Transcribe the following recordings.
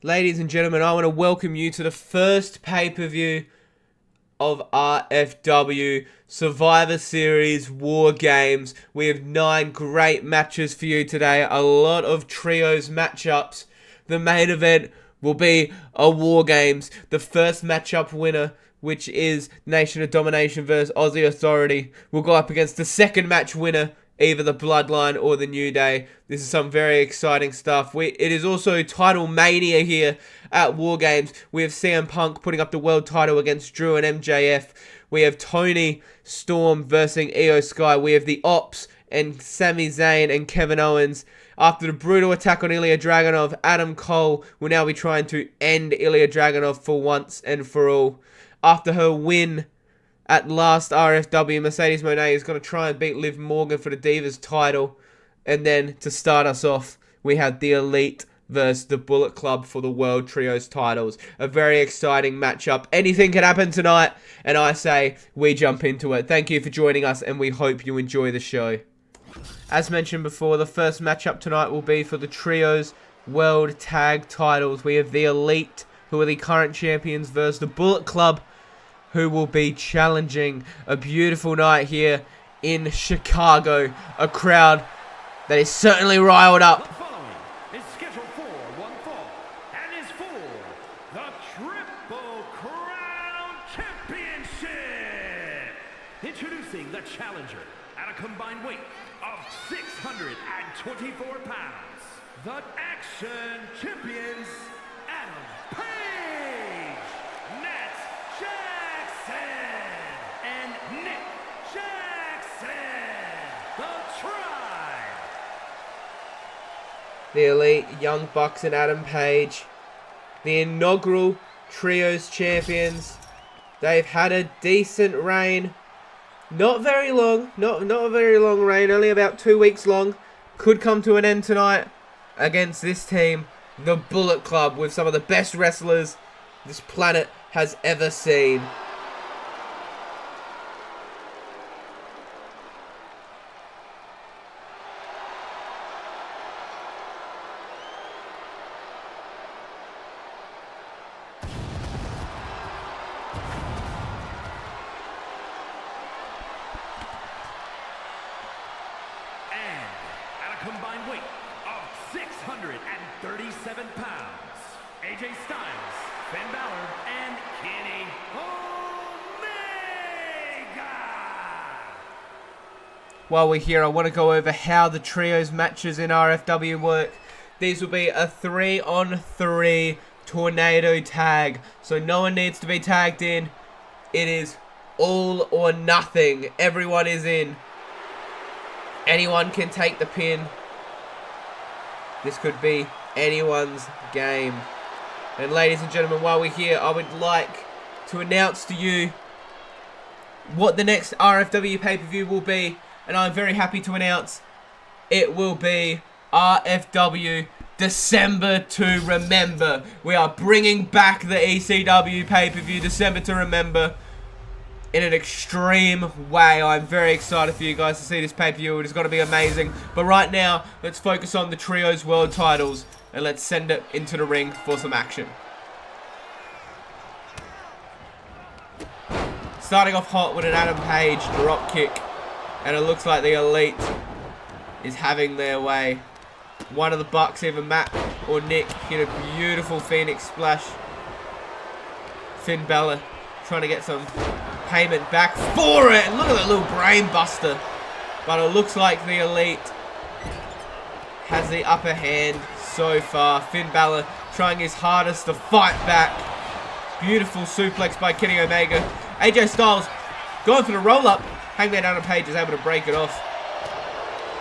Ladies and gentlemen, I want to welcome you to the first pay-per-view of RFW Survivor Series War Games. We have 9 great matches for you today. A lot of trios matchups. The main event will be a War Games. The first matchup winner, which is Nation of Domination versus Aussie Authority, will go up against the second match winner, either the Bloodline or the New Day. This is some very exciting stuff. It is also title mania here at War Games. We have CM Punk putting up the world title against Drew and MJF. We have Tony Storm versus Io Sky. We have the Ops and Sami Zayn and Kevin Owens. After the brutal attack on Ilya Dragunov, Adam Cole will now be trying to end Ilya Dragunov for once and for all. After her win at last RFW, Mercedes Moné is going to try and beat Liv Morgan for the Divas title. And then, to start us off, we have the Elite versus the Bullet Club for the World Trios titles. A very exciting matchup. Anything can happen tonight, and I say we jump into it. Thank you for joining us, and we hope you enjoy the show. As mentioned before, the first matchup tonight will be for the Trios World Tag titles. We have the Elite, who are the current champions, versus the Bullet Club, who will be challenging. A beautiful night here in Chicago. A crowd that is certainly riled up. The following is scheduled for one fall and is for the Triple Crown Championship. Introducing the challenger at a combined weight of 624 pounds. The Action Champions, Adam Page, Nat Jackson, and Nick Jackson, the Tribe. The Elite, Young Bucks and Adam Page, the inaugural Trios champions. They've had a decent reign. Not very long, not a very long reign, only about 2 weeks long. Could come to an end tonight against this team, the Bullet Club, with some of the best wrestlers this planet has ever seen. Combined weight of 637 pounds. AJ Styles, Finn Balor, and Kenny Omega. While we're here, I want to go over how the trios matches in RFW work. These will be a 3-on-3 tornado tag, so no one needs to be tagged in. It is all or nothing. Everyone is in. Anyone can take the pin. This could be anyone's game. And ladies and gentlemen, while we're here, I would like to announce to you what the next RFW pay-per-view will be. And I'm very happy to announce it will be RFW December to Remember. We are bringing back the ECW pay-per-view December to Remember in an extreme way. I'm very excited for you guys to see this pay-per-view. It is going to be amazing. But right now, let's focus on the Trios World titles and let's send it into the ring for some action. Starting off hot with an Adam Page drop kick. And it looks like the Elite is having their way. One of the Bucks, either Matt or Nick, hit a beautiful Phoenix splash. Finn Balor trying to get some payment back for it. And look at that little brain buster. But it looks like the Elite has the upper hand so far. Finn Balor trying his hardest to fight back. Beautiful suplex by Kenny Omega. AJ Styles going for the roll-up. Hangman Adam Page is able to break it off.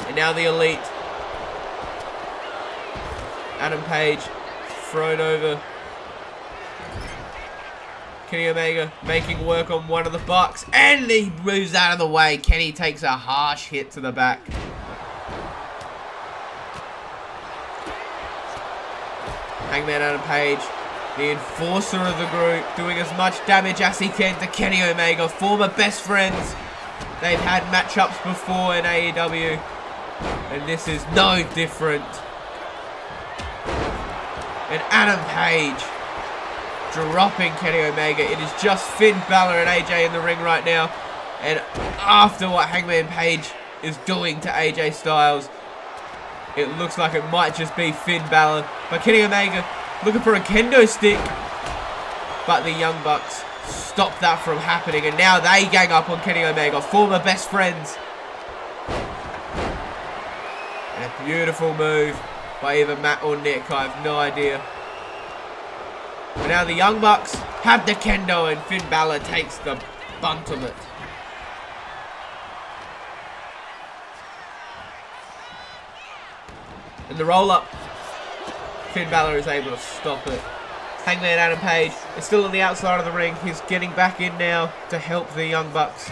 And now the Elite. Adam Page thrown over. Kenny Omega making work on one of the Bucks. And he moves out of the way. Kenny takes a harsh hit to the back. Hangman Adam Page, the enforcer of the group, doing as much damage as he can to Kenny Omega. Former best friends. They've had matchups before in AEW. And this is no different. And Adam Page dropping Kenny Omega. It is just Finn Balor and AJ in the ring right now. And after what Hangman Page is doing to AJ Styles, it looks like it might just be Finn Balor. But Kenny Omega looking for a kendo stick. But the Young Bucks stop that from happening. And now they gang up on Kenny Omega, former best friends. And a beautiful move by either Matt or Nick. I have no idea. But now the Young Bucks have the kendo and Finn Balor takes the bunt of it. And the roll-up, Finn Balor is able to stop it. Hangman Adam Page is still on the outside of the ring. He's getting back in now to help the Young Bucks.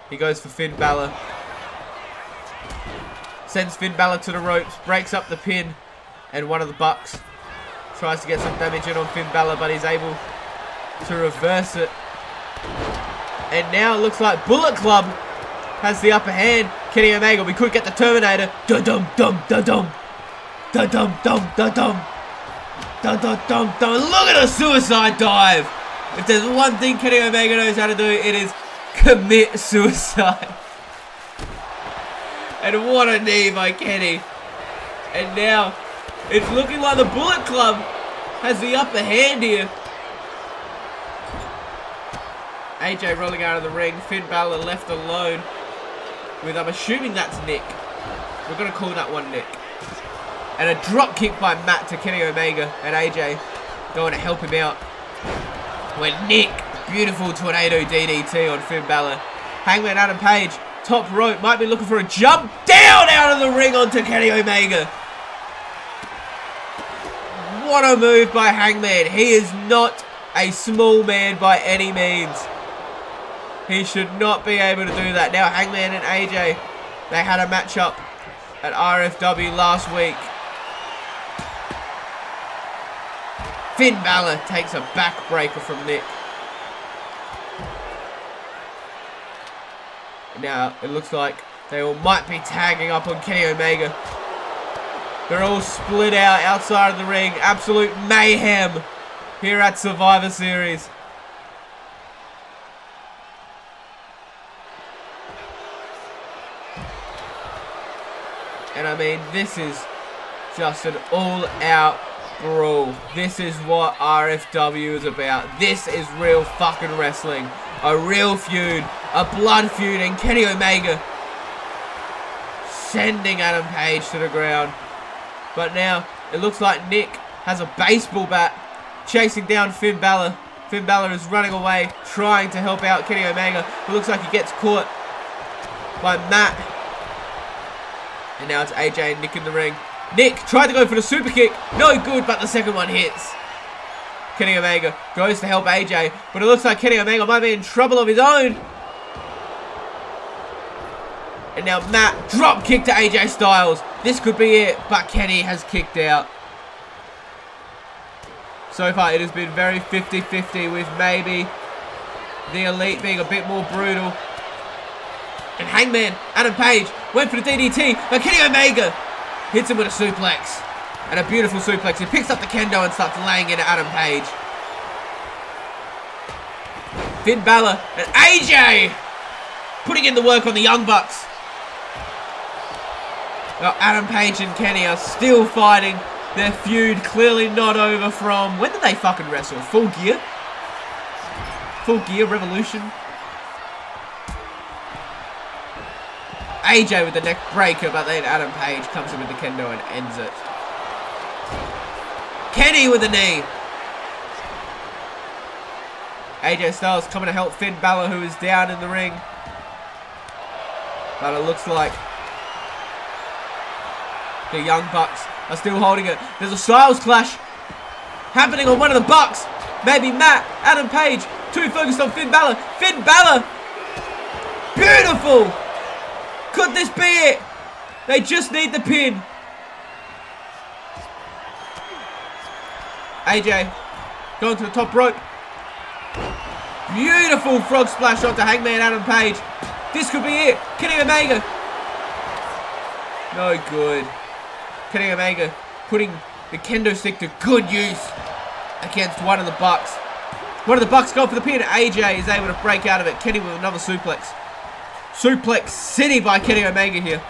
He goes for Finn Balor. Sends Finn Balor to the ropes, breaks up the pin, and one of the Bucks tries to get some damage in on Finn Balor, but he's able to reverse it. And now it looks like Bullet Club has the upper hand. Kenny Omega, we could get the Terminator. Da-dum-dum, da-dum. Da-dum-dum, da-dum. Da-dum-dum-dum. Look at a suicide dive. If there's one thing Kenny Omega knows how to do, it is commit suicide. And what a knee by Kenny. And now it's looking like the Bullet Club has the upper hand here. AJ rolling out of the ring. Finn Balor left alone with, I'm assuming that's Nick. We're going to call that one Nick. And a drop kick by Matt to Kenny Omega. And AJ going to help him out. When Nick, beautiful tornado DDT on Finn Balor. Hangman Adam Page, top rope, might be looking for a jump down out of the ring onto Kenny Omega. What a move by Hangman. He is not a small man by any means. He should not be able to do that. Now Hangman and AJ, they had a matchup at RFW last week. Finn Balor takes a backbreaker from Nick. Now it looks like they all might be tagging up on Kenny Omega. They're all split out outside of the ring. Absolute mayhem here at Survivor Series. And I mean, this is just an all-out brawl. This is what RFW is about. This is real fucking wrestling. A real feud. A blood feud. And Kenny Omega sending Adam Page to the ground. But now, it looks like Nick has a baseball bat chasing down Finn Balor. Finn Balor is running away, trying to help out Kenny Omega. It looks like he gets caught by Matt. And now it's AJ and Nick in the ring. Nick tried to go for the super kick. No good, but the second one hits. Kenny Omega goes to help AJ. But it looks like Kenny Omega might be in trouble of his own. And now Matt, drop kick to AJ Styles. This could be it, but Kenny has kicked out. So far, it has been very 50-50 with maybe the Elite being a bit more brutal. And Hangman, Adam Page, went for the DDT, but Kenny Omega hits him with a suplex. And a beautiful suplex. He picks up the kendo and starts laying it at Adam Page. Finn Balor and AJ putting in the work on the Young Bucks. Well, Adam Page and Kenny are still fighting. Their feud clearly not over from... When did they fucking wrestle? Full Gear? Full Gear Revolution? AJ with the neck breaker, but then Adam Page comes in with the kendo and ends it. Kenny with the knee. AJ Styles coming to help Finn Balor, who is down in the ring. But it looks like the Young Bucks are still holding it. There's a Styles clash happening on one of the Bucks. Maybe Matt, Adam Page, too focused on Finn Balor. Finn Balor! Beautiful! Could this be it? They just need the pin. AJ going to the top rope. Beautiful frog splash onto Hangman Adam Page. This could be it. Kenny Omega. No good. Kenny Omega putting the kendo stick to good use against one of the Bucks. One of the Bucks go for the pin. AJ is able to break out of it. Kenny with another suplex. Suplex City by Kenny Omega here.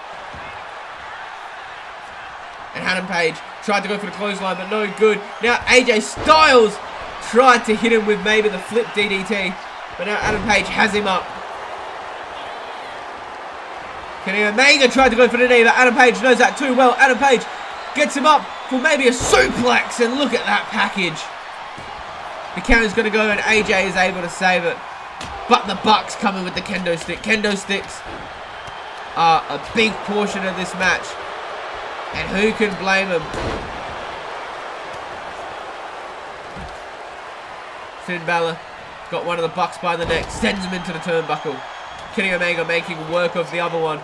And Adam Page tried to go for the clothesline, but no good. Now AJ Styles tried to hit him with maybe the flip DDT. But now Adam Page has him up. Kenny Omega tried to go for the knee, but Adam Page knows that too well. Adam Page gets him up for maybe a suplex, and look at that package. The counter's going to go, and AJ is able to save it. But the Bucks coming with the kendo stick. Kendo sticks are a big portion of this match. And who can blame them? Finn Balor got one of the Bucks by the neck, sends him into the turnbuckle. Kenny Omega making work of the other one.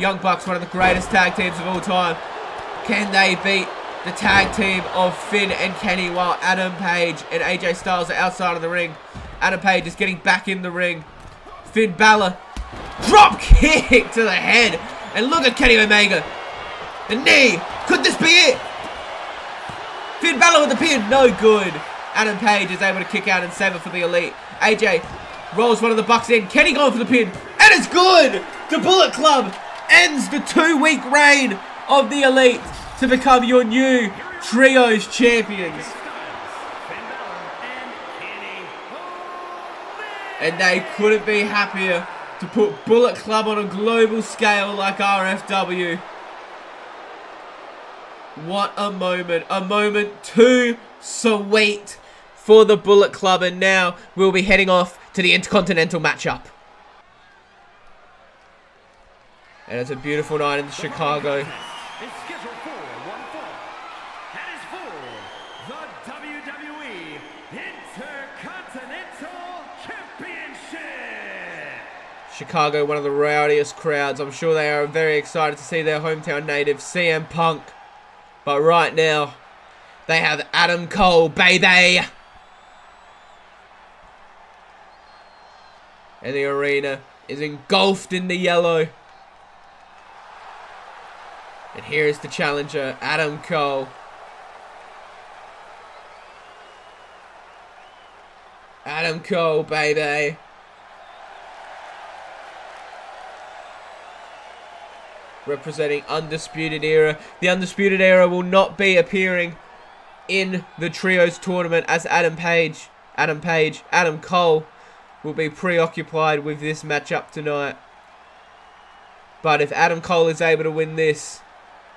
Young Bucks, one of the greatest tag teams of all time. Can they beat the tag team of Finn and Kenny while Adam Page and AJ Styles are outside of the ring? Adam Page is getting back in the ring. Finn Balor, drop kick to the head. And look at Kenny Omega. The knee. Could this be it? Finn Balor with the pin. No good. Adam Page is able to kick out and save it for the Elite. AJ rolls one of the Bucks in. Kenny going for the pin. And it's good. The Bullet Club ends the 2-week reign of the Elite to become your new Trios champions. And they couldn't be happier to put Bullet Club on a global scale like RFW. What a moment. A moment too sweet for the Bullet Club. And now we'll be heading off to the Intercontinental matchup. And it's a beautiful night in Chicago. It's scheduled for one fall. That is for the WWE Intercontinental Championship. Chicago, one of the rowdiest crowds. I'm sure they are very excited to see their hometown native, CM Punk. But right now, they have Adam Cole, baby. And the arena is engulfed in the yellow. And here is the challenger, Adam Cole. Adam Cole, baby. Representing Undisputed Era. The Undisputed Era will not be appearing in the Trios tournament as Adam Cole will be preoccupied with this matchup tonight. But if Adam Cole is able to win this,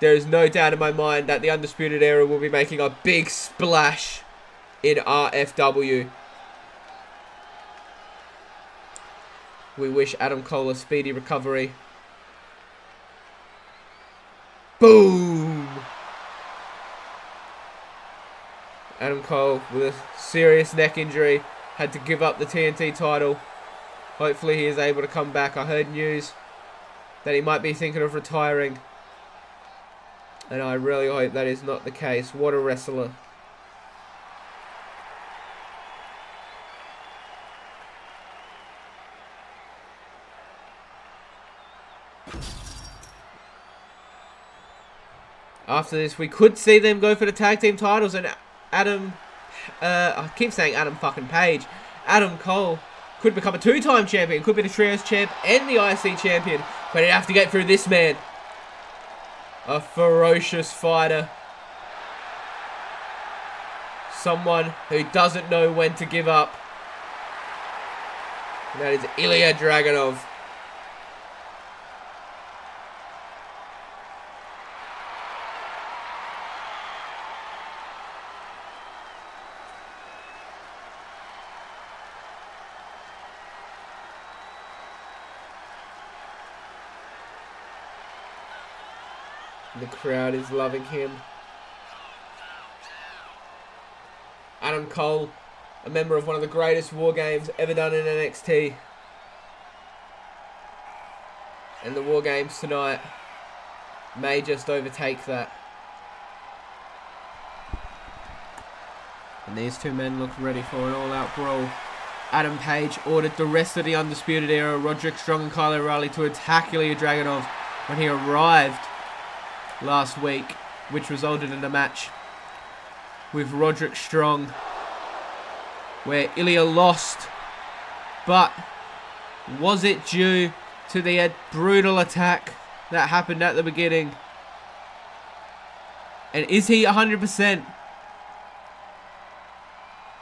there is no doubt in my mind that the Undisputed Era will be making a big splash in RFW. We wish Adam Cole a speedy recovery. Boom! Adam Cole with a serious neck injury had to give up the TNT title. Hopefully he is able to come back. I heard news that he might be thinking of retiring. And I really hope that is not the case. What a wrestler. After this, we could see them go for the tag team titles, and I keep saying Adam fucking Page. Adam Cole could become a 2-time champion, could be the Trios champ and the IC champion, but he'd have to get through this man. A ferocious fighter. Someone who doesn't know when to give up. And that is Ilya Dragunov. The crowd is loving him. Adam Cole, a member of one of the greatest war games ever done in NXT. And the war games tonight may just overtake that. And these two men look ready for an all-out brawl. Adam Page ordered the rest of the Undisputed Era, Roderick Strong and Kyle O'Reilly, to attack Ilya Dragunov when he arrived last week, which resulted in a match with Roderick Strong, where Ilya lost. But was it due to the brutal attack that happened at the beginning? And is he 100%?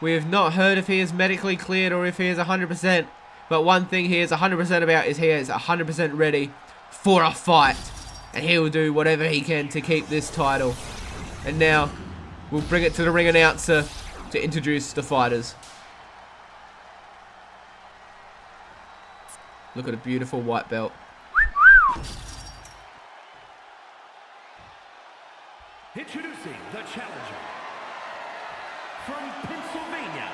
We have not heard if he is medically cleared or if he is 100%. But one thing he is 100% about is he is 100% ready for a fight. And he will do whatever he can to keep this title. And now, we'll bring it to the ring announcer to introduce the fighters. Look at a beautiful white belt. Introducing the challenger. From Pennsylvania,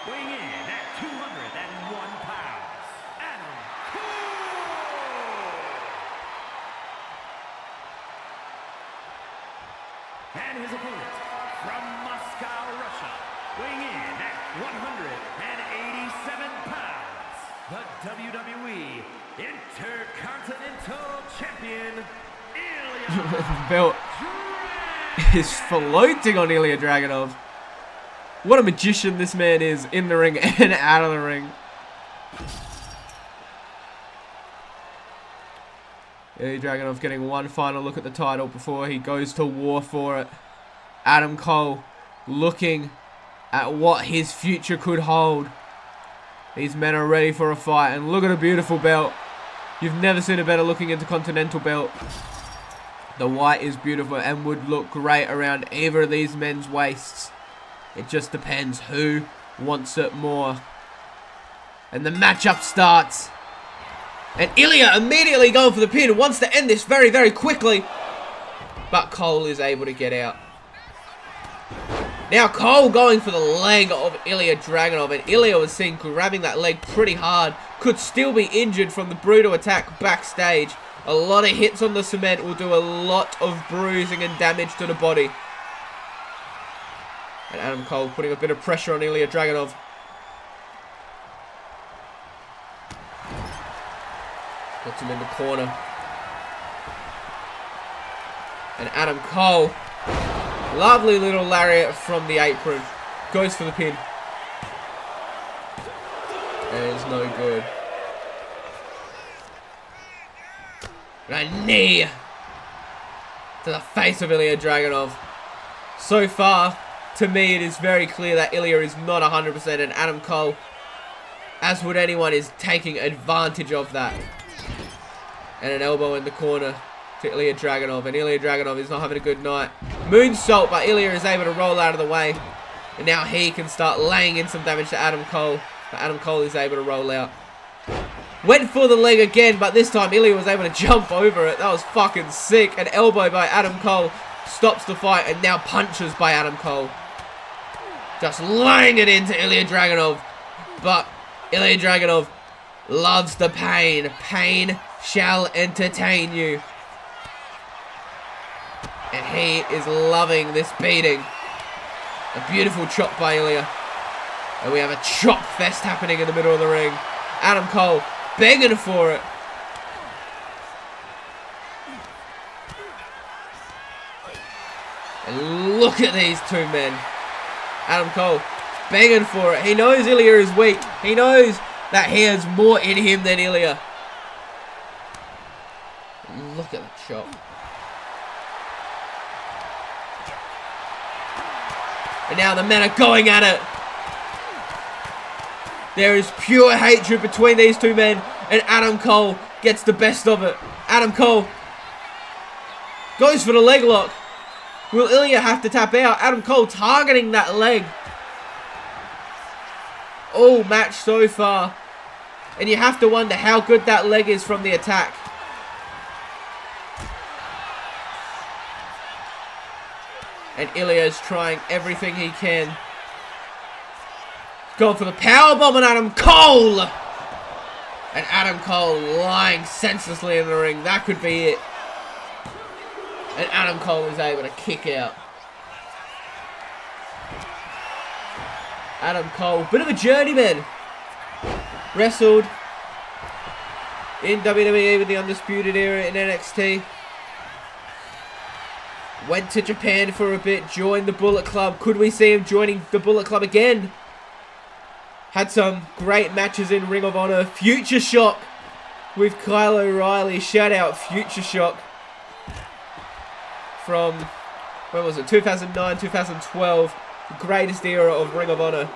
weighing in at 201 pounds, Adam Cole. And his opponent, from Moscow, Russia, weighing in at 187 pounds, the WWE Intercontinental Champion, Ilya Belt is floating on Ilya Dragunov. What a magician this man is in the ring and out of the ring. Ilya Dragunov getting one final look at the title before he goes to war for it. Adam Cole looking at what his future could hold. These men are ready for a fight, and look at a beautiful belt. You've never seen a better looking Intercontinental belt. The white is beautiful and would look great around either of these men's waists. It just depends who wants it more. And the matchup starts. And Ilya immediately going for the pin. Wants to end this very, very quickly. But Cole is able to get out. Now Cole going for the leg of Ilya Dragunov. And Ilya was seen grabbing that leg pretty hard. Could still be injured from the brutal attack backstage. A lot of hits on the cement will do a lot of bruising and damage to the body. And Adam Cole putting a bit of pressure on Ilya Dragunov. Puts him in the corner. And Adam Cole, lovely little lariat from the apron. Goes for the pin. And it's no good. And a knee to the face of Ilya Dragunov. So far, to me, it is very clear that Ilya is not 100%, and Adam Cole, as would anyone, is taking advantage of that. And an elbow in the corner to Ilya Dragunov, and Ilya Dragunov is not having a good night. Moonsault, but Ilya is able to roll out of the way. And now he can start laying in some damage to Adam Cole. But Adam Cole is able to roll out. Went for the leg again, but this time Ilya was able to jump over it. That was fucking sick. An elbow by Adam Cole stops the fight, and now punches by Adam Cole. Just laying it into Ilya Dragunov. But Ilya Dragunov loves the pain. Pain shall entertain you. And he is loving this beating. A beautiful chop by Ilya. And we have a chop fest happening in the middle of the ring. Adam Cole begging for it. And look at these two men. Adam Cole begging for it. He knows Ilya is weak. He knows that he has more in him than Ilya. Look at the chop. And now the men are going at it. There is pure hatred between these two men, and Adam Cole gets the best of it. Adam Cole goes for the leg lock. Will Ilya have to tap out? Adam Cole targeting that leg. All match so far. And you have to wonder how good that leg is from the attack. And Ilya is trying everything he can. Going for the powerbomb on Adam Cole. And Adam Cole lying senselessly in the ring. That could be it. And Adam Cole is able to kick out. Adam Cole, bit of a journeyman. Wrestled in WWE with the Undisputed Era in NXT. Went to Japan for a bit, joined the Bullet Club. Could we see him joining the Bullet Club again? Had some great matches in Ring of Honor. Future Shock with Kyle O'Reilly. Shout out Future Shock. From, when was it? 2009, 2012. The greatest era of Ring of Honor.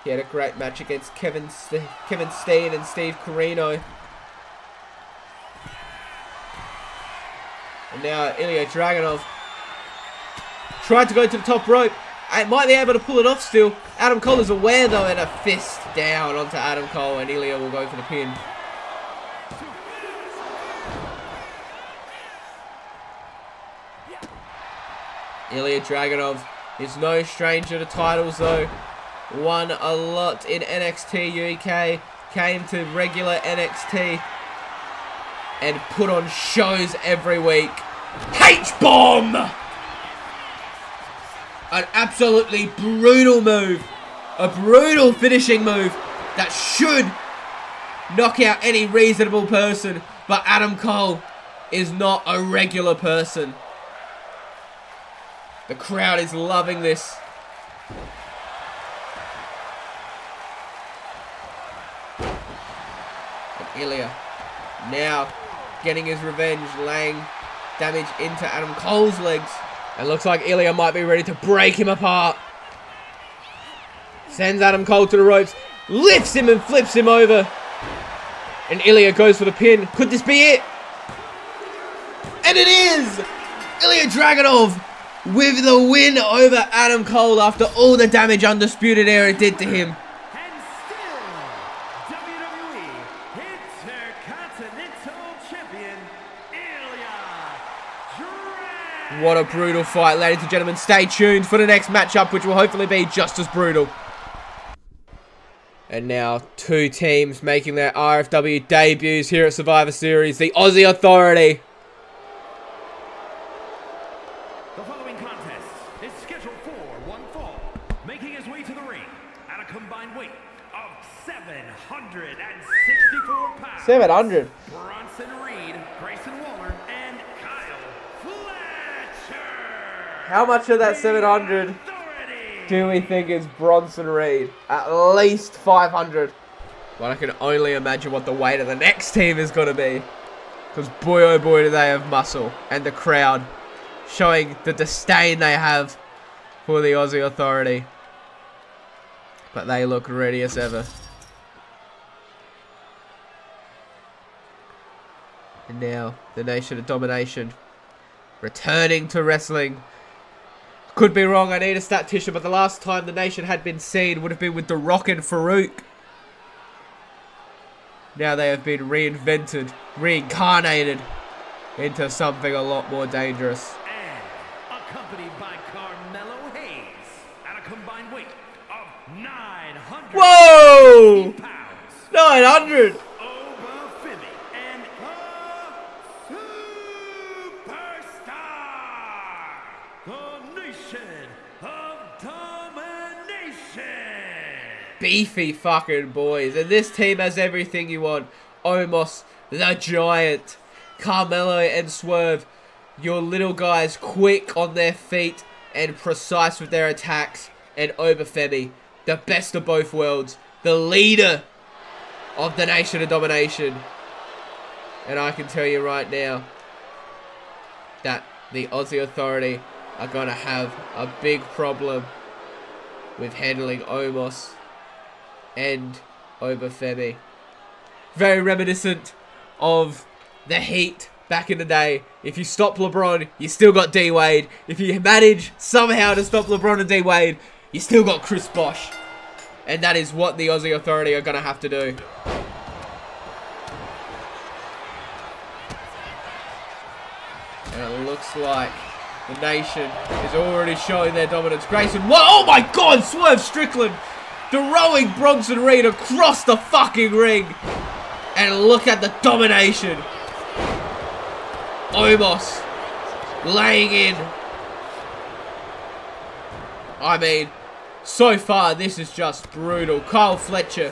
He had a great match against Kevin Steen and Steve Corino. And now Ilya Dragunov tried to go to the top rope. And might be able to pull it off still. Adam Cole is aware though, and a fist down onto Adam Cole, and Ilya will go for the pin. Ilya Dragunov is no stranger to titles though. Won a lot in NXT UK, came to regular NXT, and put on shows every week. H-bomb! An absolutely brutal move. A brutal finishing move that should knock out any reasonable person, but Adam Cole is not a regular person. The crowd is loving this. Ilya now getting his revenge, laying damage into Adam Cole's legs. It looks like Ilya might be ready to break him apart. Sends Adam Cole to the ropes, lifts him and flips him over. And Ilya goes for the pin. Could this be it? And it is! Ilya Dragunov with the win over Adam Cole after all the damage Undisputed Era did to him. What a brutal fight, ladies and gentlemen. Stay tuned for the next matchup, which will hopefully be just as brutal. And now, two teams making their RFW debuts here at Survivor Series. The Aussie Authority. The following contest is scheduled for one fall, making his way to the ring at a combined weight of 764 pounds. 700. Bronson Reed, Grayson Waller, and Kyle Fletcher. How much of that 700 do we think is Bronson Reed? At least 500. But I can only imagine what the weight of the next team is going to be. Because boy oh boy do they have muscle. And the crowd showing the disdain they have for the Aussie Authority. But they look ready as ever. And now, the Nation of Domination returning to wrestling. Could be wrong, I need a statistician, but the last time the Nation had been seen would have been with The Rock and Farouk. Now they have been reinvented, reincarnated into something a lot more dangerous. And accompanied by Carmelo Hayes at a combined weight of 900 Whoa! pounds. 900! And the superstar, the Nation of Domination. Beefy fucking boys. And this team has everything you want. Omos, the Giant, Carmelo and Swerve. Your little guys quick on their feet and precise with their attacks. And Obafemi, the best of both worlds. The leader of the Nation of Domination. And I can tell you right now that the Aussie Authority are going to have a big problem with handling Omos and Obafemi. Very reminiscent of the Heat back in the day. If you stop LeBron, you still got D-Wade. If you manage somehow to stop LeBron and D-Wade, you still got Chris Bosh. And that is what the Aussie Authority are going to have to do. And it looks like the Nation is already showing their dominance. Grayson, what? Oh my God, Swerve Strickland throwing Bronson Reed across the fucking ring. And look at the domination. Omos laying in. I mean, So far, this is just brutal. Kyle Fletcher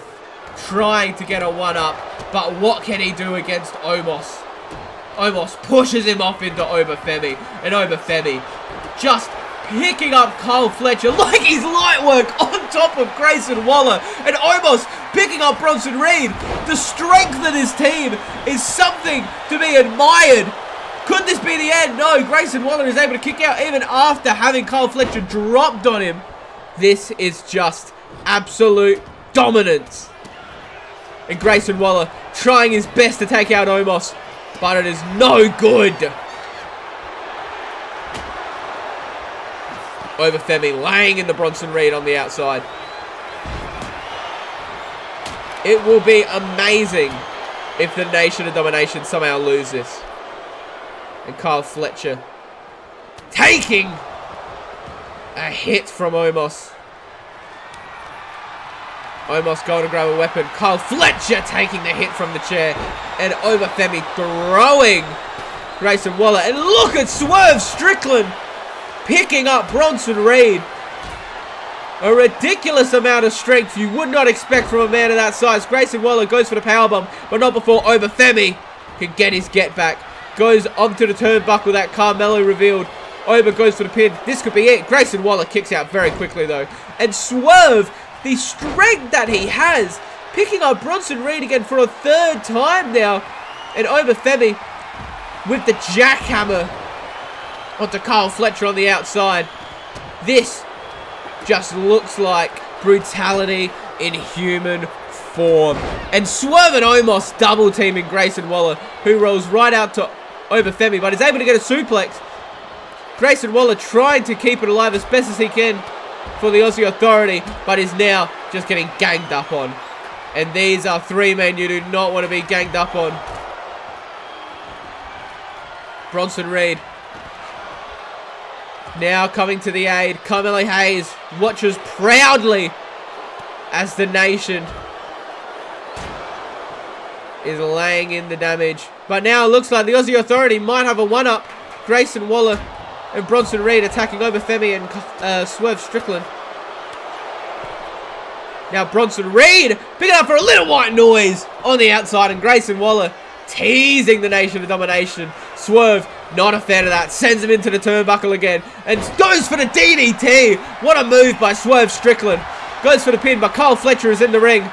trying to get a one-up, but what can he do against Omos? Omos pushes him off into Obafemi, and Obafemi just picking up Kyle Fletcher like he's light work on top of Grayson Waller, and Omos picking up Bronson Reed. The strength of his team is something to be admired. Could this be the end? No, Grayson Waller is able to kick out even after having Kyle Fletcher dropped on him. This is just absolute dominance. And Grayson Waller trying his best to take out Omos, but it is no good. Obafemi laying in the Bronson Reed on the outside. It will be amazing if the Nation of Domination somehow lose this. And Kyle Fletcher taking a hit from Omos. Omos going to grab a weapon. Kyle Fletcher taking the hit from the chair. And Obafemi throwing Grayson Waller. And look at Swerve Strickland picking up Bronson Reed. A ridiculous amount of strength you would not expect from a man of that size. Grayson Waller goes for the powerbomb, but not before Obafemi can get his get back. Goes onto the turnbuckle that Carmelo revealed. Oba goes for the pin. This could be it. Grayson Waller kicks out very quickly though. And Swerve, the strength that he has, picking up Bronson Reed again for a third time now. And Obafemi with the jackhammer onto Kyle Fletcher on the outside. This just looks like brutality in human form. And Swerve and Omos double teaming Grayson Waller, who rolls right out to Obafemi, but is able to get a suplex. Grayson Waller trying to keep it alive as best as he can for the Aussie Authority, but is now just getting ganged up on. And these are three men you do not want to be ganged up on. Bronson Reed now coming to the aid. Carmelo Hayes watches proudly as the Nation is laying in the damage. But now it looks like the Aussie Authority might have a one-up. Grayson Waller and Bronson Reed attacking Obafemi and Swerve Strickland. Now Bronson Reed picking up for a little white noise on the outside, and Grayson Waller teasing the Nation of Domination. Swerve, not a fan of that, sends him into the turnbuckle again and goes for the DDT. What a move by Swerve Strickland. Goes for the pin, but Kyle Fletcher is in the ring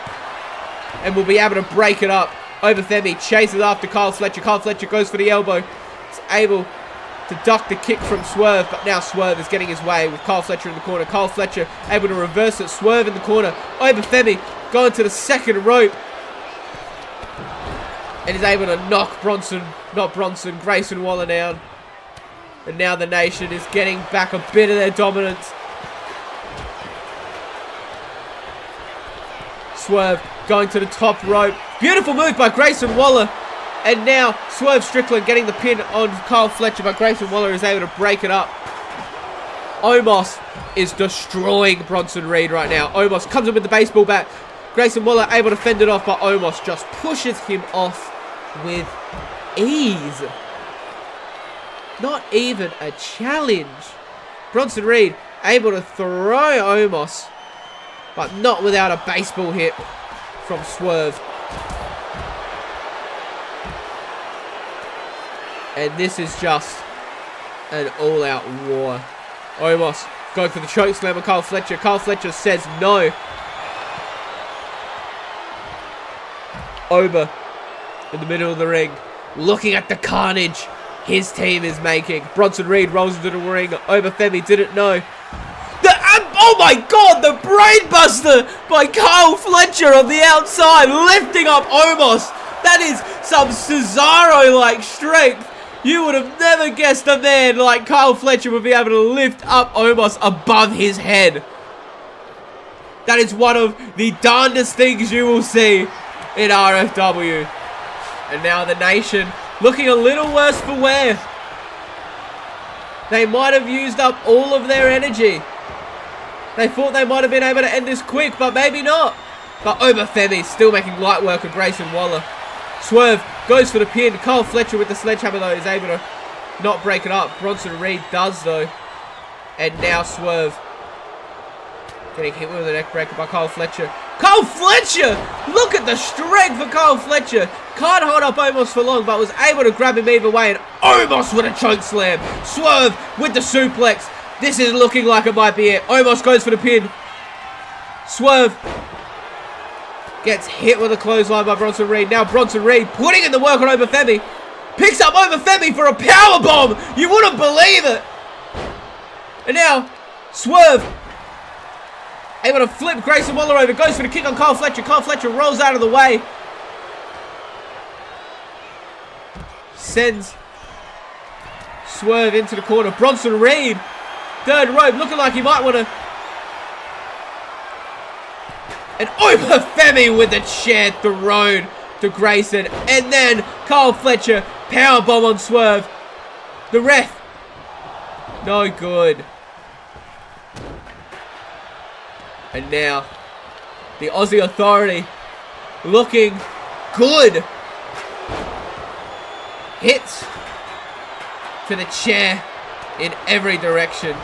and will be able to break it up. Obafemi chases after Kyle Fletcher. Kyle Fletcher goes for the elbow. He's able to duck the kick from Swerve, but now Swerve is getting his way with Kyle Fletcher in the corner. Kyle Fletcher able to reverse it. Swerve in the corner. Obafemi going to the second rope and is able to knock Grayson Waller down. And now the Nation is getting back a bit of their dominance. Swerve going to the top rope. Beautiful move by Grayson Waller. And now Swerve Strickland getting the pin on Kyle Fletcher, but Grayson Waller is able to break it up. Omos is destroying Bronson Reed right now. Omos comes in with the baseball bat. Grayson Waller able to fend it off, but Omos just pushes him off with ease. Not even a challenge. Bronson Reed able to throw Omos, but not without a baseball hit from Swerve. And this is just an all-out war. Omos going for the choke slam on Kyle Fletcher. Kyle Fletcher says no. Oba in the middle of the ring, looking at the carnage his team is making. Bronson Reed rolls into the ring. Obafemi didn't know. Oh my god, the brainbuster by Kyle Fletcher on the outside, lifting up Omos. That is some Cesaro-like strength. You would have never guessed a man like Kyle Fletcher would be able to lift up Omos above his head. That is one of the darndest things you will see in RFW. And now the Nation looking a little worse for wear. They might have used up all of their energy. They thought they might have been able to end this quick, but maybe not. But Obafemi still making light work of Grayson Waller. Swerve goes for the pin. Kyle Fletcher with the sledgehammer though is able to not break it up. Bronson Reed does though. And now Swerve Getting hit with a neck breaker by Kyle Fletcher. Kyle Fletcher! Look at the strength for Kyle Fletcher. Can't hold up Omos for long, but was able to grab him either way. And Omos with a choke slam. Swerve with the suplex. This is looking like it might be it. Omos goes for the pin. Swerve gets hit with a clothesline by Bronson Reed. Now Bronson Reed putting in the work on Obafemi. Picks up Obafemi for a powerbomb. You wouldn't believe it. And now Swerve able to flip Grayson Waller over. Goes for the kick on Kyle Fletcher. Kyle Fletcher rolls out of the way. Sends Swerve into the corner. Bronson Reed, third rope, looking like he might want to. And Obafemi with the chair thrown to Grayson. And then Kyle Fletcher, powerbomb on Swerve. The ref, no good. And now, the Aussie Authority looking good. Hits to the chair in every direction.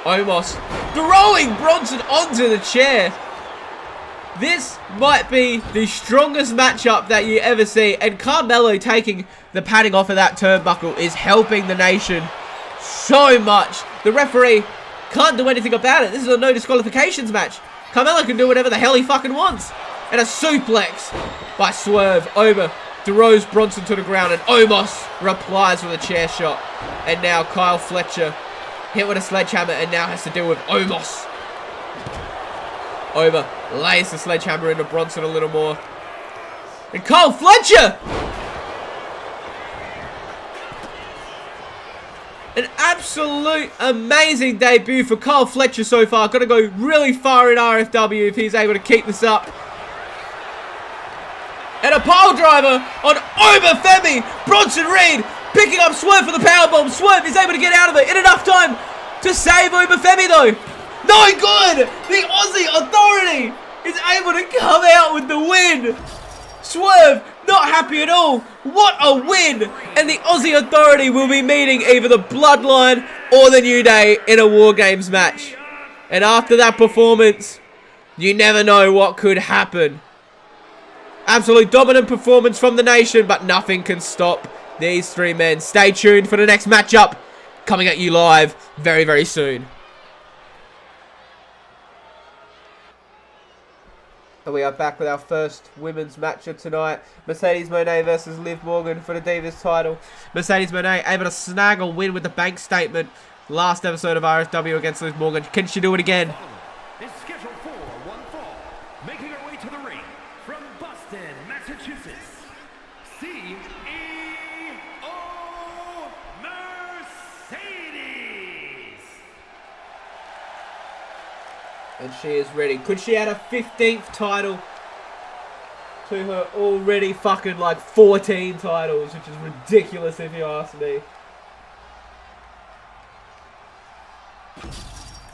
Omos throwing Bronson onto the chair. This might be the strongest matchup that you ever see. And Carmelo taking the padding off of that turnbuckle is helping the nation so much. The referee can't do anything about it. This is a no disqualifications match. Carmelo can do whatever the hell he fucking wants. And a suplex by Swerve. Over throws Bronson to the ground, and Omos replies with a chair shot. And now Kyle Fletcher hit with a sledgehammer and now has to deal with Omos. Over lays the sledgehammer into Bronson a little more. And Kyle Fletcher! An absolute amazing debut for Kyle Fletcher so far. Got to go really far in RFW if he's able to keep this up. And a pile driver on Obafemi. Bronson Reed picking up Swerve for the powerbomb. Swerve is able to get out of it in enough time to save Obafemi though. No good! The Aussie Authority is able to come out with the win. Swerve not happy at all. What a win! And the Aussie Authority will be meeting either the Bloodline or the New Day in a War Games match. And after that performance, you never know what could happen. Absolute dominant performance from the nation, but nothing can stop these three men. Stay tuned for the next matchup coming at you live very, very soon. And we are back with our first women's match of tonight. Mercedes Moné versus Liv Morgan for the Divas title. Mercedes Moné able to snag a win with the bank statement last episode of RFW against Liv Morgan. Can she do it again? Is scheduled for one fall, making her way to the ring from Boston, Massachusetts. CEO Mercedes. And she is ready. Could she add a 15th title to her already fucking like 14 titles, which is ridiculous if you ask me.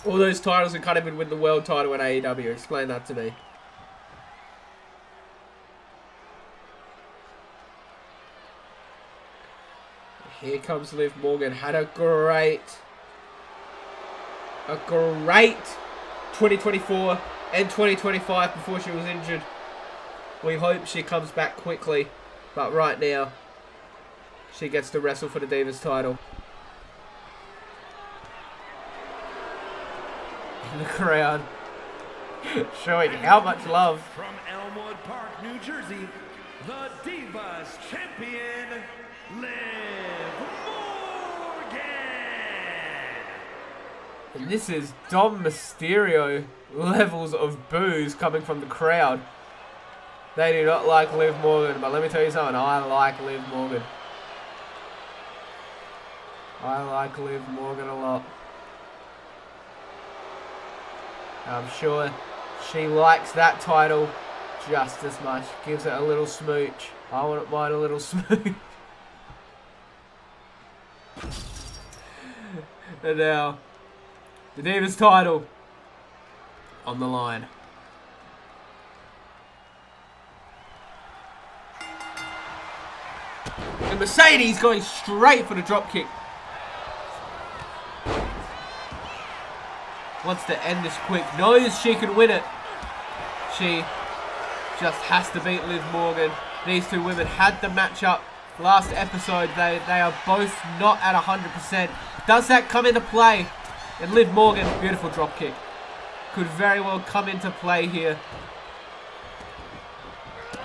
All those titles and can't even win the world title in AEW. Explain that to me. Here comes Liv Morgan. Had a great 2024 and 2025 before she was injured. We hope she comes back quickly. But right now, she gets to wrestle for the Divas title. In the crowd, showing how much love. From Elmwood Park, New Jersey, the Divas champion, Liv Morgan. And this is Dom Mysterio levels of boos coming from the crowd. They do not like Liv Morgan, but let me tell you something, I like Liv Morgan. I like Liv Morgan a lot. I'm sure she likes that title just as much. Gives it a little smooch. I wouldn't mind a little smooch. And now, the Divas title on the line. And Mercedes going straight for the dropkick. Wants to end this quick. Knows she can win it. She just has to beat Liv Morgan. These two women had the matchup last episode. They are both not at 100%. Does that come into play? And Liv Morgan, beautiful drop kick. Could very well come into play here.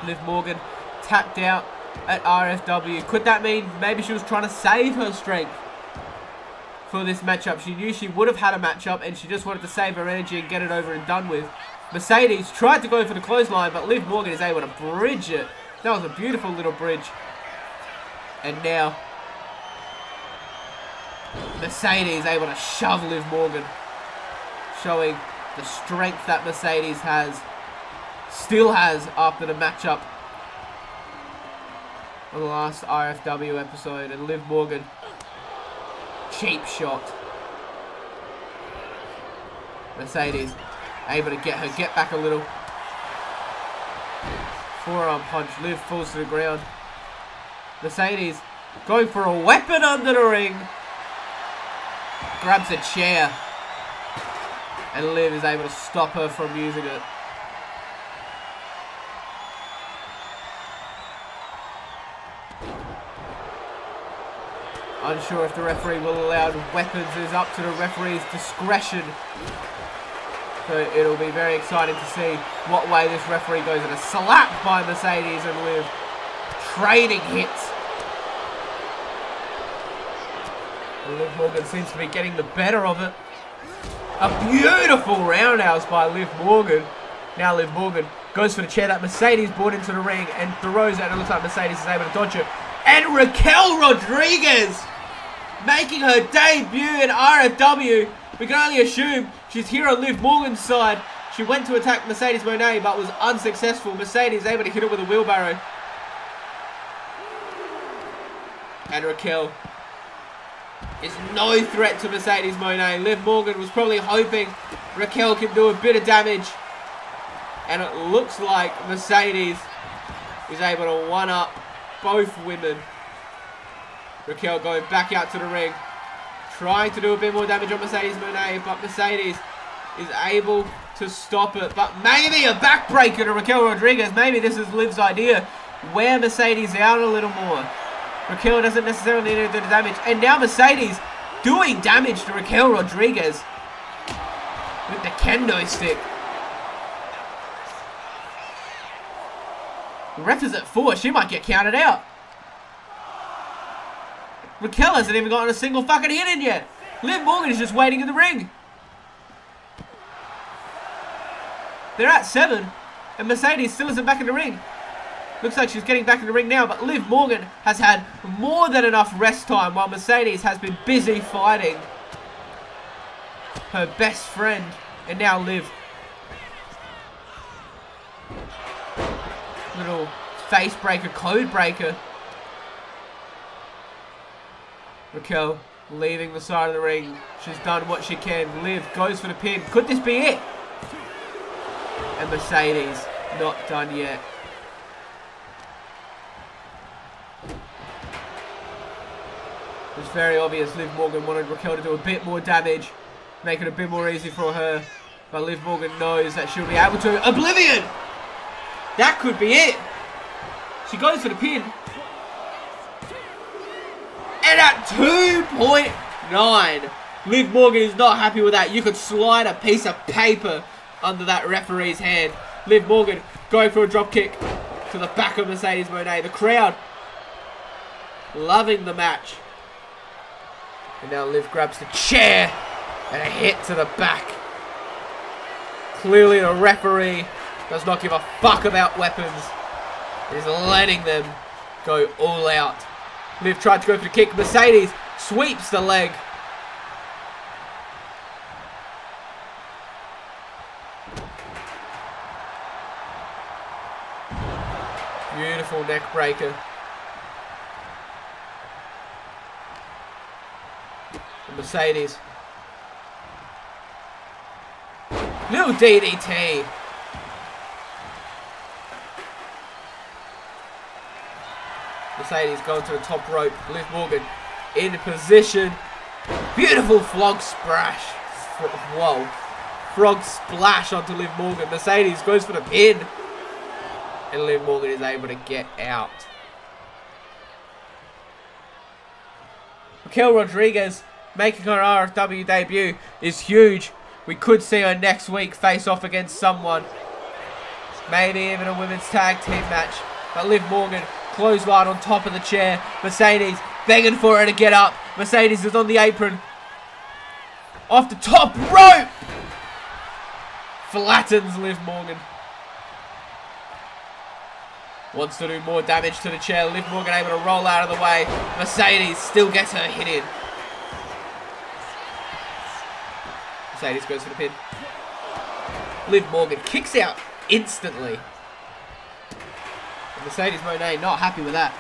Liv Morgan tapped out at RFW. Could that mean maybe she was trying to save her strength for this matchup? She knew she would have had a matchup and she just wanted to save her energy and get it over and done with. Mercedes tried to go for the clothesline, but Liv Morgan is able to bridge it. That was a beautiful little bridge. And now Mercedes able to shove Liv Morgan, showing the strength that Mercedes still has after the matchup on the last RFW episode. And Liv Morgan, cheap shot. Mercedes able to get back a little. Forearm punch. Liv falls to the ground. Mercedes going for a weapon under the ring. Grabs a chair. And Liv is able to stop her from using it. Unsure if the referee will allow weapons. It is up to the referee's discretion. So it'll be very exciting to see what way this referee goes. And a slap by Mercedes and Liv. Trading hits. And Liv Morgan seems to be getting the better of it. A beautiful roundhouse by Liv Morgan. Now Liv Morgan goes for the chair that Mercedes brought into the ring and throws it. And it looks like Mercedes is able to dodge it. And Raquel Rodriguez making her debut in RFW. We can only assume she's here on Liv Morgan's side. She went to attack Mercedes Moné but was unsuccessful. Mercedes able to hit it with a wheelbarrow. And Raquel is no threat to Mercedes Moné. Liv Morgan was probably hoping Raquel can do a bit of damage. And it looks like Mercedes is able to one-up both women. Raquel going back out to the ring. Trying to do a bit more damage on Mercedes Moné, but Mercedes is able to stop it. But maybe a backbreaker to Raquel Rodriguez. Maybe this is Liv's idea. Wear Mercedes out a little more. Raquel doesn't necessarily need to do the damage. And now Mercedes doing damage to Raquel Rodriguez with the kendo stick. The ref is at 4. She might get counted out. Raquel hasn't even gotten a single fucking hit in yet. Liv Morgan is just waiting in the ring. They're at 7. And Mercedes still isn't back in the ring. Looks like she's getting back in the ring now. But Liv Morgan has had more than enough rest time while Mercedes has been busy fighting her best friend. And now Liv. Little face breaker, code breaker. Raquel leaving the side of the ring. She's done what she can. Liv goes for the pin. Could this be it? And Mercedes not done yet. It's very obvious Liv Morgan wanted Raquel to do a bit more damage. Make it a bit more easy for her. But Liv Morgan knows that she'll be able to. Oblivion! That could be it. She goes for the pin. And at 2.9, Liv Morgan is not happy with that. You could slide a piece of paper under that referee's hand. Liv Morgan going for a drop kick to the back of Mercedes Moné. The crowd loving the match. And now Liv grabs the chair and a hit to the back. Clearly the referee does not give a fuck about weapons. He's letting them go all out. Liv tried to go for the kick. Mercedes sweeps the leg. Beautiful neck breaker. And Mercedes. Little DDT. Mercedes going to the top rope. Liv Morgan in position. Beautiful flog splash. Whoa. frog splash onto Liv Morgan. Mercedes goes for the pin. And Liv Morgan is able to get out. Raquel Rodriguez making her RFW debut is huge. We could see her next week face off against someone. Maybe even a women's tag team match. But Liv Morgan, clothesline on top of the chair. Mercedes begging for her to get up. Mercedes is on the apron. Off the top rope. Flattens Liv Morgan. Wants to do more damage to the chair. Liv Morgan able to roll out of the way. Mercedes still gets her hit in. Mercedes goes for the pin. Liv Morgan kicks out instantly. Mercedes Moné not happy with that.